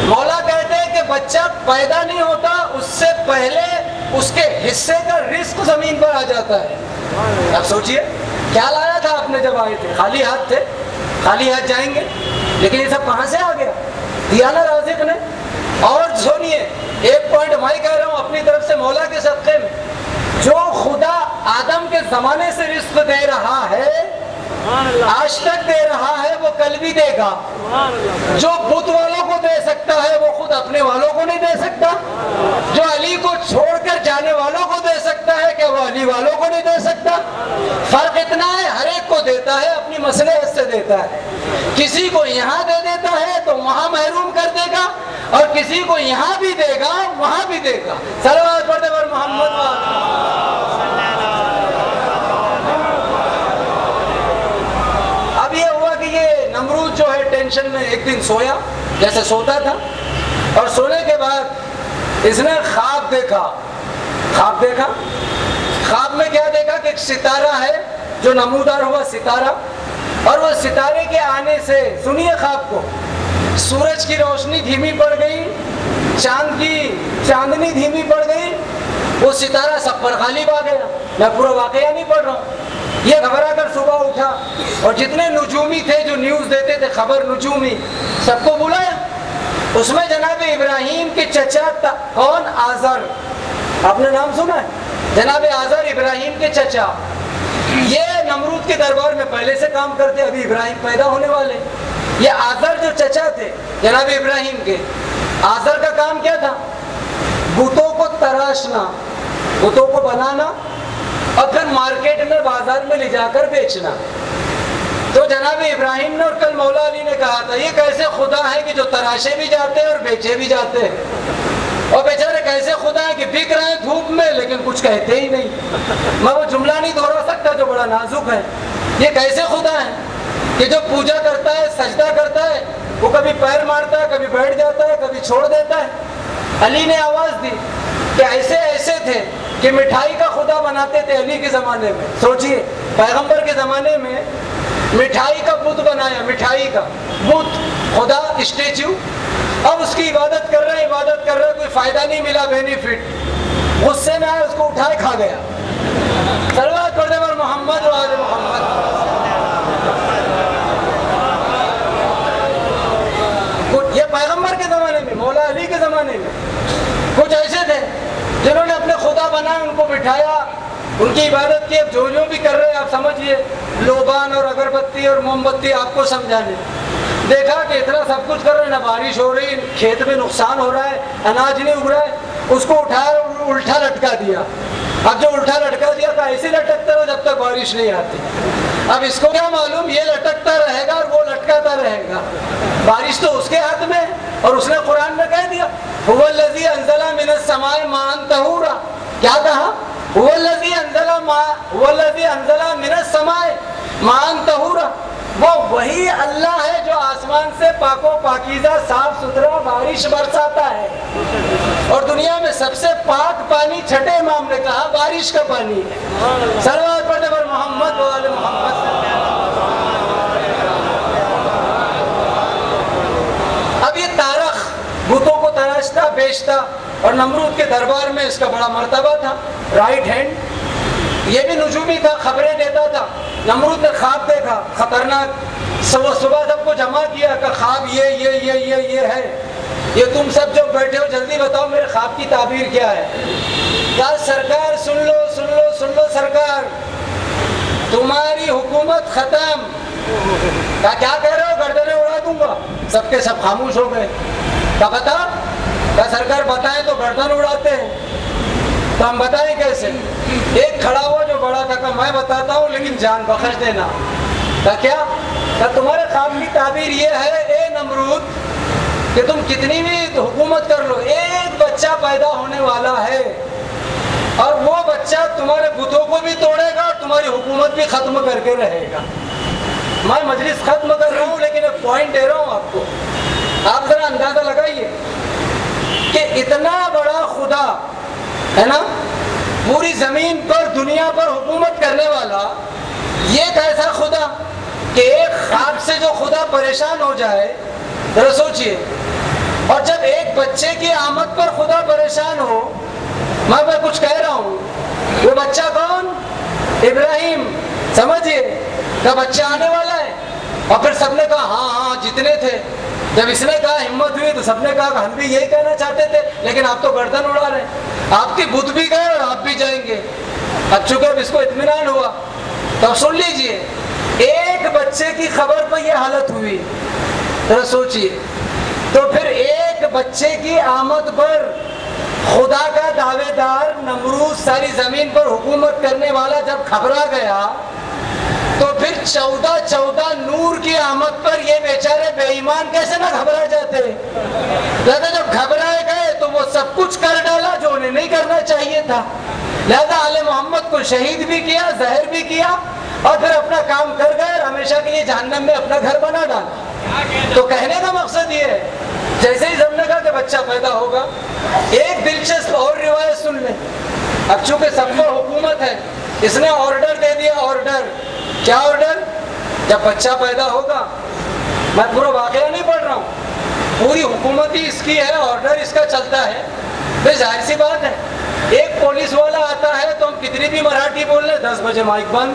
مولا کہتے ہیں کہ بچہ پیدا نہیں ہوتا اس سے پہلے اس کے حصے کا رزق زمین پر آ جاتا ہے. اب سوچئے کیا لایا تھا آپ نے جب آئے تھے؟ خالی ہاتھ تھے, خالی ہاتھ جائیں گے, لیکن یہ سب کہاں سے آ گیا؟ دیا نا رازق نے. اور سنیے ایک پوائنٹ میں کہہ رہا ہوں اپنی طرف سے مولا کے صدقے میں, جو خدا آدم کے زمانے سے رزق دے رہا ہے, آج تک دے رہا ہے, وہ کل بھی دے گا. جو بت والوں کو دے سکتا ہے وہ خود اپنے والوں کو نہیں دے سکتا. جو علی کو چھوڑ کر جانے والوں کو دے سکتا ہے کہ وہ علی والوں کو نہیں دے سکتا. فرق اتنا ہے ہر ایک کو دیتا ہے, اپنی مصلحت سے دیتا ہے. کسی کو یہاں دے دیتا ہے تو وہاں محروم کر دے گا, اور کسی کو یہاں بھی دے گا وہاں بھی دے گا. صلوات پڑھتے پر محمد نمرود جو ہے ٹینشن میں ایک دن سویا جیسے سوتا تھا, اور سونے کے بعد اس نے خواب دیکھا. خواب میں کیا دیکھا کہ ایک ستارہ ہے جو نمودار ہوا ستارہ, اور وہ ستارے کے آنے سے, سنیے خواب کو, سورج کی روشنی دھیمی پڑ گئی, چاند کی چاندنی دھیمی پڑ گئی, وہ ستارہ سب پر غالب آ گیا. میں پورا واقعہ نہیں پڑھ رہا ہوں. یہ گھبرا کر صبح اٹھا اور جتنے نجومی تھے جو نیوز دیتے تھے, خبر نجومی, سب کو بلایا. اس میں جناب ابراہیم کے چچا کون؟ آزر. آپ نے نام سنا ہے؟ جناب آزر ابراہیم کے چچا. یہ نمرود کے دربار میں پہلے سے کام کرتے, ابھی ابراہیم پیدا ہونے والے. یہ آزر جو چچا تھے جناب ابراہیم کے, آزر کا کام کیا تھا؟ بتوں کو تراشنا, بتوں کو بنانا اور پھر مارکیٹ میں بازار میں لے جا کر بیچنا. تو جناب ابراہیم نے اور کل مولا علی نے کہا تھا یہ کیسے خدا ہے کہ جو تراشے بھی جاتے ہیں اور بیچے بھی جاتے ہیں, اور بیچارے کیسے خدا ہے کہ بک رہے ہیں دھوپ میں لیکن کچھ کہتے ہی نہیں. میں وہ جملہ نہیں دہرا سکتا جو بڑا نازک ہے. یہ کیسے خدا ہے کہ جو پوجا کرتا ہے, سجدہ کرتا ہے, وہ کبھی پیر مارتا ہے, کبھی بیٹھ جاتا ہے, کبھی چھوڑ دیتا ہے. علی نے آواز دی کہ ایسے ایسے تھے کہ مٹھائی کا خدا بناتے تھے علی کے زمانے میں. سوچئے پیغمبر کے زمانے میں مٹھائی کا بت بنایا, مٹھائی کا بت, خدا اسٹیچو, اب اس کی عبادت کر رہے کوئی فائدہ نہیں ملا, بینیفٹ. غصے میں آیا, اس کو اٹھائے کھا گیا. صلوات پڑھنے پر محمد و آل محمد. یہ پیغمبر کے زمانے میں, مولا علی کے زمانے میں کچھ ایسے تھے جنہوں نے اپنے خدا بنائے, ان کو بٹھایا, ان کی عبادت کی. اب جو بھی کر رہے ہیں آپ سمجھیے, لوبان اور اگربتی اور موم بتی آپ کو سمجھانے. دیکھا کہ اتنا سب کچھ کر رہے ہیں, نہ بارش ہو رہی, کھیت میں نقصان ہو رہا ہے, اناج نہیں اگ رہا ہے, اس کو اٹھایا اور الٹا لٹکا دیا. اب جو الٹا لٹکا دیا تو ایسے لٹکتا رہا جب تک بارش نہیں آتی. اب اس کو کیا معلوم یہ لٹکتا رہے گا اور وہ لٹکاتا رہے گا, بارش تو اس کے ہاتھ میں. اور اس نے قرآن میں کہہ دیا هو الذی انزل من السماء ماء طہورا. کیا کہا؟ هو الذی انزل من السماء ماء طہورا. وہ وہی اللہ ہے جو آسمان سے پاک و پاکیزہ صاف ستھرا بارش برساتا ہے. اور دنیا میں سب سے پاک پانی چھٹے امام نے کہا بارش کا پانی ہے. صلوات پڑھنے پر محمد و آل محمد. اب یہ تارخ بتوں کو تراشتا بیچتا, اور نمرود کے دربار میں اس کا بڑا مرتبہ تھا, رائٹ ہینڈ. یہ بھی نجومی تھا, خبریں دیتا تھا. نمرود نے خواب دیکھا خطرناک, صبح سب کو جمع کیا کہ خواب یہ ہے, یہ تم سب جو بیٹھے ہو جلدی بتاؤ میرے خواب کی تعبیر کیا ہے. کہا سرکار سن لو سرکار, تمہاری حکومت ختم. کہا کیا کہہ رہے ہو؟ گردنیں اڑا دوں گا. سب کے سب خاموش ہو گئے. کہا بتا. کہا سرکار بتائیں تو گردن اڑاتے ہیں, تو ہم بتائیں کیسے؟ ایک کھڑا ہوا جو بڑا تھا, کہ میں بتاتا ہوں لیکن جان بخش دینا. کہا کیا؟ کہا تمہارے خواب کی تعبیر یہ ہے اے نمرود کہ تم کتنی بھی حکومت کر لو, ایک بچہ پیدا ہونے والا ہے, اور وہ بچہ تمہارے بتوں کو بھی توڑے گا اور تمہاری حکومت بھی ختم کر کے رہے گا. میں مجلس ختم کر رہا ہوں لیکن ایک پوائنٹ دے رہا ہوں آپ کو. آپ ذرا اندازہ لگائیے کہ اتنا بڑا خدا ہے نا, پوری زمین پر دنیا پر حکومت کرنے والا, یہ کیسا خدا کہ ایک خواب سے جو خدا پریشان ہو جائے ذرا سوچئے. اور جب ایک بچے کی آمد پر خدا پریشان ہو، میں کچھ کہہ رہا ہوں، وہ بچہ کون؟ ابراہیم. سمجھئے کہ بچہ آنے والا ہے. اور پھر سب نے کہا ہاں ہاں جتنے تھے. جب اس نے کہا ہمت ہوئی تو سب نے کہا کہ ہم بھی یہی کہنا چاہتے تھے، لیکن آپ تو گردن اڑا رہے ہیں. آپ کی بت بھی گئے اور آپ بھی جائیں گے. اب چونکہ اب اس کو اطمینان ہوا تو اب سن لیجئے، ایک بچے کی خبر پر یہ حالت ہوئی. ذرا سوچئے. تو پھر ایک بچے کی آمد پر خدا کا دعوے دار نمرود ساری زمین پر حکومت کرنے والا جب گھبرا گیا تو پھر 14 نور کی آمد پر یہ بیچارے بے ایمان کیسے نہ گھبرا جاتے. لہذا جب گھبرائے گئے تو وہ سب کچھ کر ڈالا جو انہیں نہیں کرنا چاہیے تھا. لہذا آل محمد کو شہید بھی کیا، زہر بھی کیا، اور پھر اپنا کام کر گئے اور ہمیشہ کے لیے جہنم میں اپنا گھر بنا ڈالا. تو کہنے کا مقصد یہ ہے، جیسے ہی ہم نے کہا کہ بچہ پیدا ہوگا، ایک دلچسپ اور روایت سن لیں. اب چونکہ سب پر حکومت ہے، اس نے آرڈر دے دیا. آرڈر کیا؟ آرڈر جب بچہ پیدا ہوگا، میں پورا واقعہ نہیں پڑھ رہا ہوں، پوری حکومت ہی اس کی ہے، آرڈر اس کا چلتا ہے. بھئی ظاہر سی بات ہے، ایک پولیس والا آتا ہے تو ہم کتنی بھی مراٹھی بول لیں، 10 بجے مائک بند،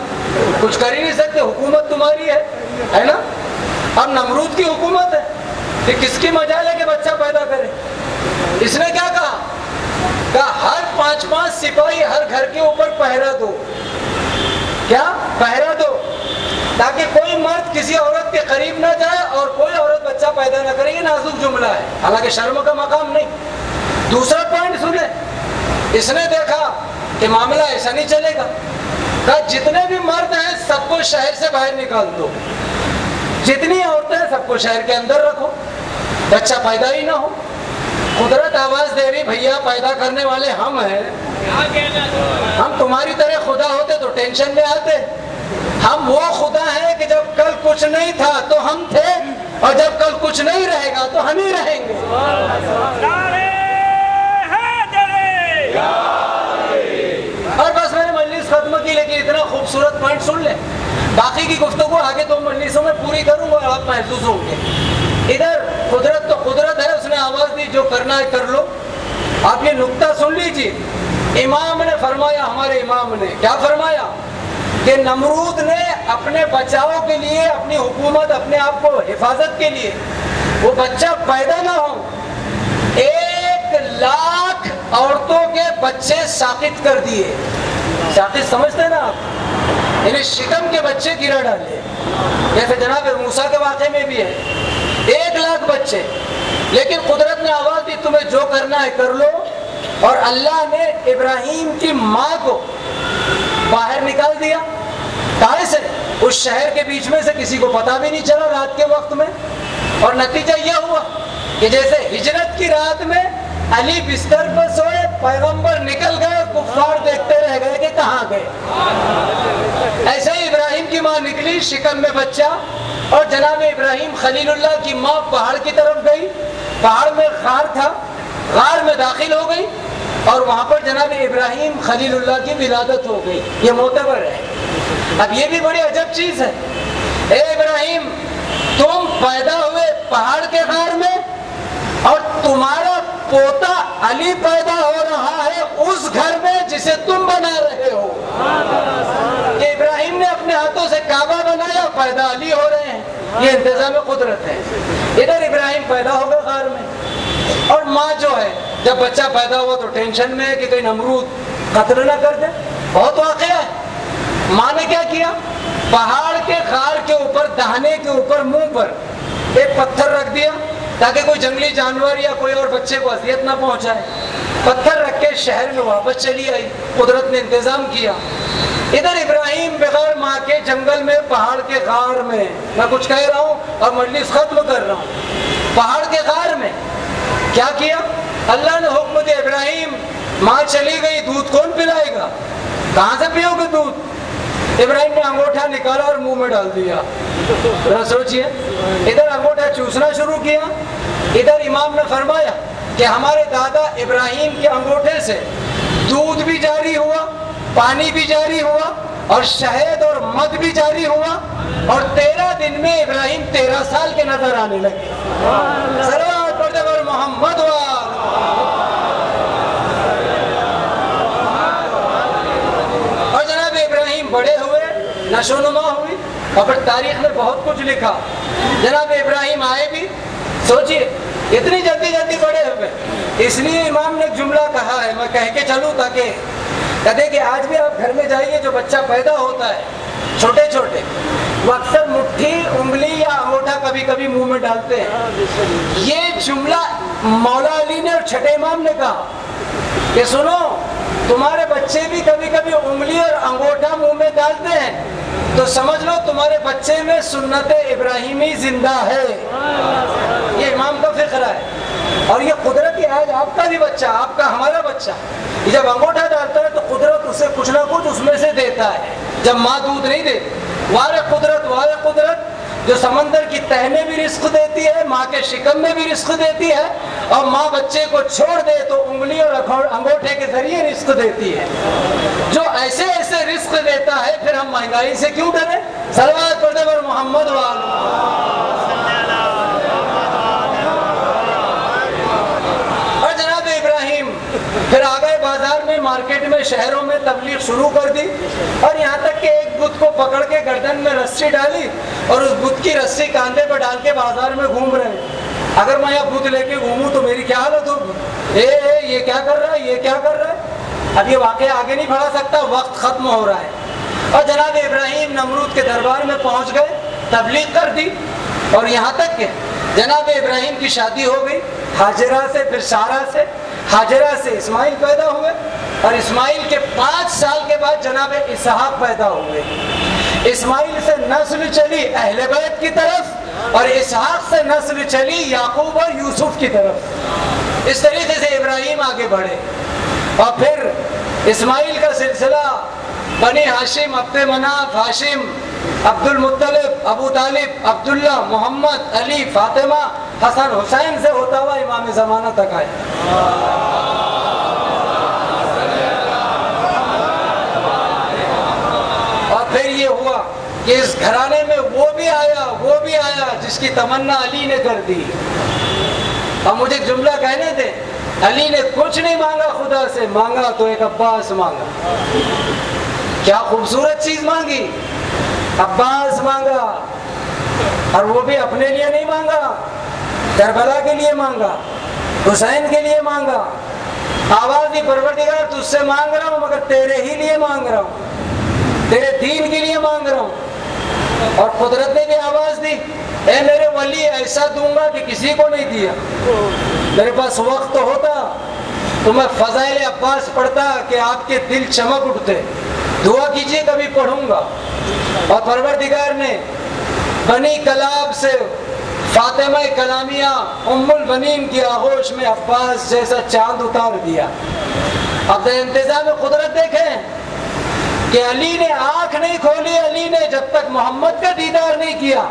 کچھ کر ہی نہیں سکتے، حکومت تمہاری ہے نا. اب نمرود کی حکومت ہے کہ کس کی مجال ہے کہ بچہ پیدا کرے. اس نے کیا کہا ہر 5 سپاہی ہر گھر کے اوپر پہرا دو. کیا پہرا دو؟ تاکہ کوئی مرد کسی عورت کے قریب نہ جائے اور کوئی عورت بچہ پیدا نہ کرے. یہ نازک جملہ ہے، حالانکہ شرم کا مقام نہیں. دوسرا پوائنٹ سنیں. اس نے دیکھا کہ معاملہ ایسا نہیں چلے گا، کہا جتنے بھی مرد ہیں سب کو شہر سے باہر نکال دو، جتنی عورتیں ہیں سب کو شہر کے اندر رکھو، بچہ پیدا ہی نہ ہو. قدرت آواز دے رہی، بھیا پیدا کرنے والے ہم ہیں. ہم تمہاری طرح خدا ہوتے تو ٹینشن میں آتے. ہم وہ خدا ہیں کہ جب کل کچھ نہیں تھا تو ہم تھے، اور جب کل کچھ نہیں رہے گا تو ہم ہی رہیں گے. اور بس میں نے مجلس ختم کی، لیکن اتنا خوبصورت پوائنٹ سن لیں. باقی کی گفتگو آگے 2 مجلسوں میں پوری کروں گا اور آپ محسوس ہوں گے. ادھر قدرت تو قدرت ہے، اس نے آواز دی جو کرنا ہے کر لو. آپ یہ نقطہ سن لیجیے. امام نے فرمایا، ہمارے امام نے کیا فرمایا کہ نمرود نے اپنے بچاؤ کے لیے، اپنی حکومت، اپنے آپ کو حفاظت کے لیے وہ بچہ پیدا نہ ہو 1,00,000 عورتوں کے بچے ساقط کر دیے. ساقط سمجھتے ہیں نا آپ؟ یعنی شکم کے بچے گرا ڈالے، جیسے جناب موسیٰ کے واقعے میں بھی ہے. 1,00,000 بچے. لیکن قدرت نے آواز دی تمہیں جو کرنا ہے کر لو. اور اللہ نے ابراہیم کی ماں کو باہر نکال دیا. کہاں سے؟ اس شہر کے بیچ میں سے، کسی کو پتا بھی نہیں چلا رات کے وقت میں. اور نتیجہ یہ ہوا کہ جیسے ہجرت کی رات میں علی بستر پر سوئے، پیغمبر نکل گئے، کفار دیکھتے رہ گئے کہ کہاں گئے. ایسے ہی ابراہیم کی ماں نکلی، شکم میں بچہ، اور جناب ابراہیم خلیل اللہ کی ماں پہاڑ کی طرف گئی. پہاڑ میں غار تھا، غار میں داخل ہو گئی اور وہاں پر جناب ابراہیم خلیل اللہ کی ولادت ہو گئی. یہ معتبر ہے. اب یہ بھی بڑی عجب چیز ہے. اے ابراہیم، تم پیدا ہوئے پہاڑ کے غار میں، اور تمہارا پوتا علی پیدا ہو رہا ہے اس گھر میں جسے تم بنا رہے ہو. کہ ابراہیم نے اپنے ہاتھوں سے کعبہ بنایا، پیدا علی ہو رہے ہیں. یہ انتظام قدرت ہے. ادھر ابراہیم پیدا ہو گئے غار میں، اور ماں جو ہے جب بچہ پیدا ہوا تو ٹینشن میں ہے کہ کہیں نمرود قتل نہ کر دے. بہت واقعہ ہے. ماں نے کیا کیا؟ پہاڑ کے غار کے اوپر، دہنے کے اوپر، منہ پر ایک پتھر رکھ دیا تاکہ کوئی جنگلی جانور یا کوئی اور بچے کو اذیت نہ پہنچائے. پتھر رکھ کے شہر میں واپس چلی آئی. قدرت نے انتظام کیا. ادھر ابراہیم بغیر ماں کے جنگل میں، پہاڑ کے غار میں، میں کچھ کہہ رہا ہوں اور مجلس ختم کر رہا ہوں. پہاڑ کے غار میں کیا کیا؟ اللہ نے حکم دیا، ابراہیم ماں چلی گئی، دودھ کون پلائے گا؟ کہاں سے پیو گے دودھ؟ ابراہیم نے انگوٹھا نکالا اور منہ میں ڈال دیا. ذرا سوچئے. ادھر انگوٹھا چوسنا شروع کیا. ادھر امام نے فرمایا کہ ہمارے دادا ابراہیم کے انگوٹھے سے دودھ بھی جاری ہوا، پانی بھی جاری ہوا، اور شہد اور مد بھی جاری ہوا، اور 13 دن میں ابراہیم 13 سال کے نظر آنے لگے۔ صلوات پڑھتے پر محمد اور جناب ابراہیم بڑے ہوئے، نشو و نما ہوئی، اور پھر تاریخ میں بہت کچھ لکھا۔ جناب ابراہیم آئے بھی، سوچئے اتنی جلدی جلدی بڑے ہوئے۔ اس لیے امام نے ایک جملہ کہا ہے، میں کہہ کے چلوں تاکہ کہتے کہ آج بھی آپ گھر میں جائیے، جو بچہ پیدا ہوتا ہے چھوٹے چھوٹے، وہ اکثر مٹھی، انگلی یا انگوٹھا کبھی کبھی منہ میں ڈالتے ہیں۔ یہ جملہ مولا علی نے اور چھٹے امام نے کہا کہ سنو، تمہارے بچے بھی کبھی کبھی انگلی اور انگوٹھا منہ میں ڈالتے ہیں، تو سمجھ لو تمہارے بچے میں سنت ابراہیمی زندہ ہے۔ یہ امام کا فقرہ ہے، اور یہ قدرت آج آپ کا بھی بچہ، آپ کا ہمارا بچہ جب انگوٹھا ڈالتا ہے تو قدرت اسے کچھ نہ کچھ اس میں سے دیتا ہے، جب ماں دودھ نہیں دیتی۔ وارث قدرت جو سمندر کی تہ میں بھی رزق دیتی ہے، ماں کے شکم میں بھی رزق دیتی ہے، اور ماں بچے کو چھوڑ دے تو انگلی اور انگوٹھے کے ذریعے رزق دیتی ہے۔ جو ایسے ایسے رزق دیتا ہے، پھر ہم مہنگائی سے کیوں ڈریں؟ صلوات پڑھتے پر محمد اور جناب ابراہیم پھر آ گئے بازار میں، مارکیٹ میں، شہروں میں تبلیغ شروع کر دی، اور یہاں تک کہ ایک بت کو پکڑ کے گردن میں رسی ڈالی، اور اس بت کی رسی کاندھے پہ ڈال کے بازار میں گھوم رہے ہیں۔ اگر میں یہ بت لے کے گھوموں تو میری کیا حالت ہوگی؟ یہ کیا کر رہا ہے، یہ کیا کر رہا ہے؟ اب یہ واقعہ آگے نہیں بڑھا سکتا، وقت ختم ہو رہا ہے۔ اور جناب ابراہیم نمرود کے دربار میں پہنچ گئے، تبلیغ کر دی، اور یہاں تک کہ جناب ابراہیم کی شادی ہو گئی ہاجرہ سے، پھر سارہ سے، ہاجرہ سے اسماعیل پیدا ہوئے، اور اسماعیل کے 5 سال کے بعد جناب اسحاق پیدا ہوئے۔ اسماعیل سے نسل چلی اہل بیت کی طرف، اور اسحاق سے نسل چلی یعقوب اور یوسف کی طرف۔ اس طریقے سے ابراہیم آگے بڑھے، اور پھر اسماعیل کا سلسلہ بنی ہاشم، عبد مناف، ہاشم، عبد المطلب، ابو طالب، عبداللہ، محمد، علی، فاطمہ، حسن، حسین سے ہوتا ہوا امام زمانہ تک آئے۔ اور پھر یہ ہوا کہ اس گھرانے میں وہ بھی آیا جس کی تمنا علی نے کر دی۔ اور مجھے ایک جملہ کہنے دیں، علی نے کچھ نہیں مانگا خدا سے، مانگا تو ایک عباس مانگا۔ کیا خوبصورت چیز مانگی، عباس مانگا، اور وہ بھی اپنے لیے نہیں مانگا، کربلا کے لیے مانگا، حسین کے لیے مانگا۔ آواز دی پروردگار تجھ سے مانگ رہا ہوں، مگر تیرے ہی لیے مانگ رہا ہوں، تیرے دین کے لیے مانگ رہا ہوں۔ اور قدرت نے بھی آواز دی، اے میرے ولی، ایسا دوں گا کہ کسی کو نہیں دیا۔ میرے پاس وقت تو ہوتا تو میں فضائل عباس پڑھتا کہ آپ کے دل چمک اٹھتے۔ دعا کیجئے، کبھی پڑھوں گا۔ اور پروردگار نے بنی کلاب سے فاطمہ کلامیہ ام البنین کی آغوش میں عباس جیسا چاند اتار دیا۔ اب انتظام قدرت دیکھیں کہ علی نے آنکھ نہیں کھولی، علی نے جب تک محمد کا دیدار نہیں کیا،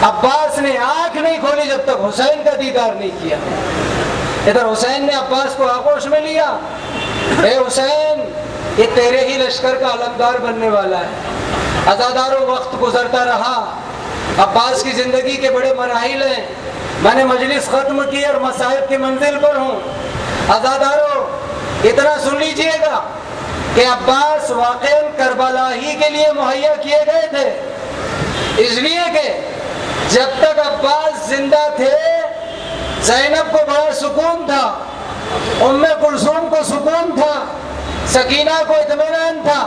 عباس نے آنکھ نہیں کھولی جب تک حسین کا دیدار نہیں کیا۔ ادھر حسین نے عباس کو آغوش میں لیا، اے حسین، یہ تیرے ہی لشکر کا علمدار بننے والا ہے۔ عزاداروں، وقت گزرتا رہا، عباس کی زندگی کے بڑے مراحل ہیں، میں نے مجلس ختم کی اور مصائب کی منزل پر ہوں۔ عزاداروں، اتنا سن لیجئے گا کہ عباس واقعاً کربلا ہی کے لیے مہیا کیے گئے تھے، اس لیے کہ جب تک عباس زندہ تھے زینب کو بڑا سکون تھا، ام کلثوم کو سکون تھا، سکینہ کو اطمینان تھا،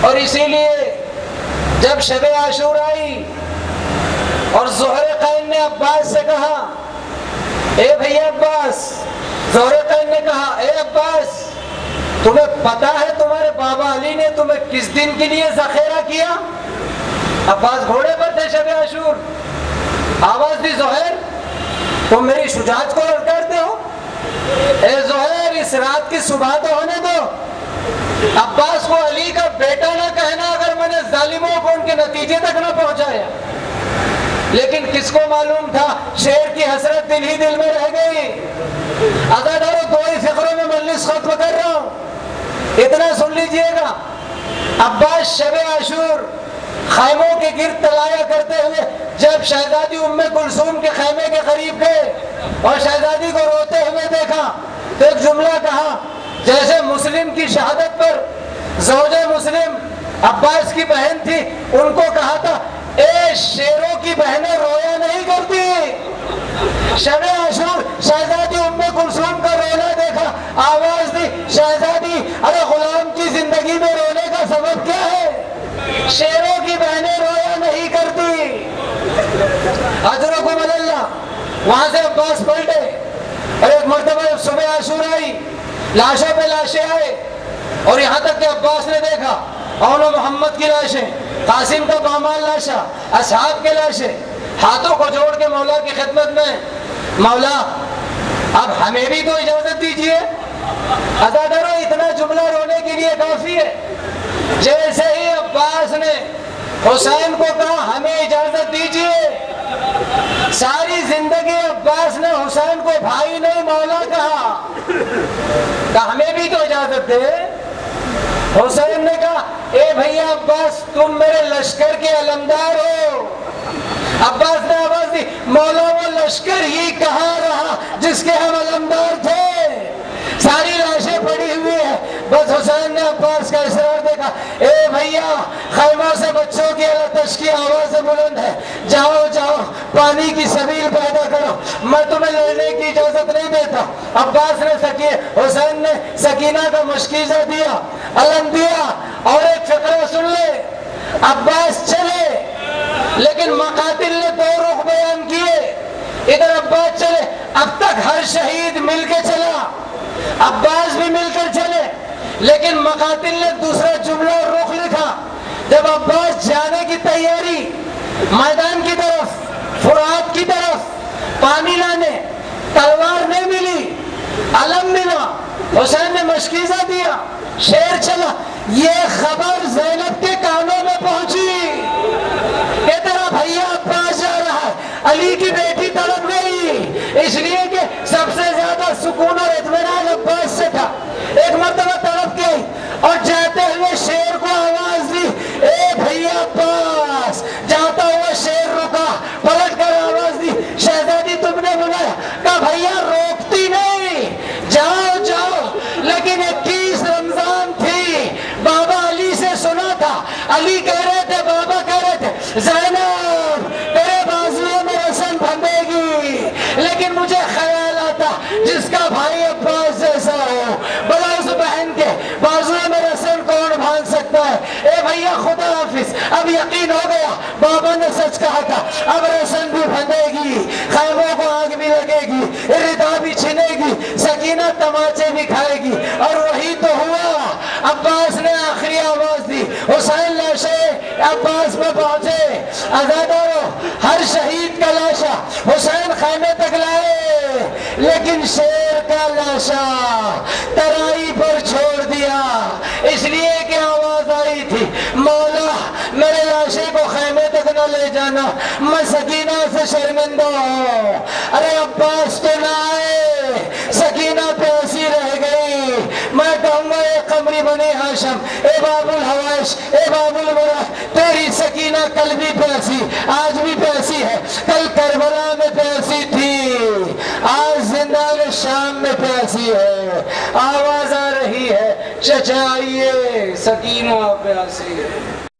اور اسی لیے جب شب عاشور آئی اور زہر قین نے عباس سے کہا، اے بھیا عباس، زہر قین نے کہا، اے عباس، تمہیں پتا ہے تمہارے بابا علی نے تمہیں کس دن کے لیے ذخیرہ کیا؟ عباس گھوڑے پر تھے شب عاشور، آواز دی، زہر تم میری شجاعت کو للکارتے ہو؟ اے زہر، اس رات کی صبح تو ہونے دو۔ عباس کو علی کا بیٹا نہ کہنا اگر میں نے ظالموں کو ان کے نتیجے تک نہ پہنچایا، لیکن کس کو معلوم تھا شیر کی حسرت دل ہی دل میں رہ گئی۔ عزاداروں، دو ہی فقروں میں مجلس ختم کر رہا ہوں، اتنا سن لیجئے گا عباس شب عاشور خیموں کے گرد تلایا کرتے ہوئے جب شہزادی ام کلثوم کے خیمے کے قریب گئے اور شہزادی کو روتے ہوئے دیکھا تو ایک جملہ کہا جیسے مسلم کی شہادت پر زوجہ مسلم عباس کی بہن تھی ان کو کہا تھا اے شیروں کی بہنیں رویا نہیں کرتی. شب عاشور شہزادی ام کلثوم کا رونا دیکھا, آواز دی شہزادی ارے غلام کی زندگی میں رونے کا سبب کیا ہے؟ شیروں کی بہنیں رویا نہیں کرتی. اجرکم اللہ. وہاں سے عباس پلٹے اور ایک مرتبہ صبح عاشور آئی, لاشوں پہ لاشیں آئے اور یہاں تک کہ عباس نے دیکھا اون و محمد کی لاشیں, قاسم کا بامال لاشا, اصحاب کے لاشیں, ہاتھوں کو جوڑ کے مولا کی خدمت میں مولا اب ہمیں بھی تو اجازت دیجیے. عزادارو اتنا جملہ رونے کے لیے کافی ہے. جیسے ہی عباس نے حسین کو کہا ہمیں اجازت دیجیے, ساری زندگی عباس نے حسین کو بھائی نہیں مولا کہا, ہمیں بھی تو اجازت دے. حسین نے کہا اے بھیا عباس تم میرے لشکر کے علمدار ہو. عباس نے آواز دی مولا وہ لشکر ہی کہاں رہا جس کے ہم علمدار تھے. ساری لاشیں پڑی ہوئی ہیں. بس حسین نے عباس کا اصرار دیکھا, اے بھیا خیموں سے بچوں کی آتش کی آواز بلند ہے, جاؤ جاؤ پانی کی سبیل پیدا کرو, میں تمہیں لڑنے کی اجازت نہیں دیتا. عباس نے حسین نے سکینہ کا مشکیزہ دیا, علم دیا. اور ایک فقرہ سن لے, عباس چلے لیکن مقاتل نے دو رخ بیان کیے. ادھر عباس چلے, اب تک ہر شہید مل کے چلا, عباس بھی مل کر چلے, لیکن مقاتل نے دوسرا جملہ اور رخ لکھا. جب عباس جانے کی تیاری میدان کی طرف, فرات کی طرف پانی لانے, تلوار نہیں ملی, علم ملا, حسین نے مشکیزہ دیا, شیر چلا. یہ خبر زینب کے کانوں میں پہنچی کہ تیرا بھیا عباس جا رہا ہے. علی کی بیٹی تڑپ گئی, اس لیے کہ سب سے زیادہ سکون اور اطمینان عباس سے تھا. ایک مرتبہ تڑپ گئی اور جاتے ہوئے شیر کو آواز دی اے بھیا عباس. جاتا ہوا شیر رکا, پلٹ کر آواز دی شہزادی تم نے بلایا. کہا بھیا روکتی نہیں, جاؤ جاؤ. لیکن 21 رمضان تھی, بابا علی سے سنا تھا, علی کہہ رہے تھے, بابا کہہ رہے تھے زینب تیرے بازوئے میں رسن بندھے گی, لیکن مجھے خیال آتا جس کا بھائی عباس جیسا ہو بڑا اس بہن کے بازوئے میں رسن کون باندھ سکتا ہے. اے بھیا خدا حافظ, اب یقین ہو گیا بابا نے سچ کہا تھا, اب رسن بھی بندھے گی, خیموں کو آگ بھی لگے گی, ردا بھی چھنے گی, سکینہ تماچے بھی کھائے گی. اور وہی تو ہوا. عباس نے آخری آواز دی, حسین لاشیں عباس میں پہنچے. عزادارو ہر شہید کا لاشا حسین خیمے تک لائے, لیکن شیر کا لاشا ترائی پر چھوڑ دیا, اس لیے کہ آواز آئی تھی مولا میرے لاشے کو خیمے تک نہ لے جانا, میں سکینہ سے شرمندہ ہوں. ارے عباس تو نہ آئے, سکینہ پیاسی رہ گئی. میں کہوں گا اے قمری بنی ہاشم, اے باب الحوائش, اے باب المراح, تیری سکینہ کل بھی پیاسی, آج بھی پیاسی ہے, کل کربلا میں پیاسی تھی, آج زندان شام میں پیاسی ہے. آواز آ رہی ہے چچا آئیے, سکینہ پیاسی ہے.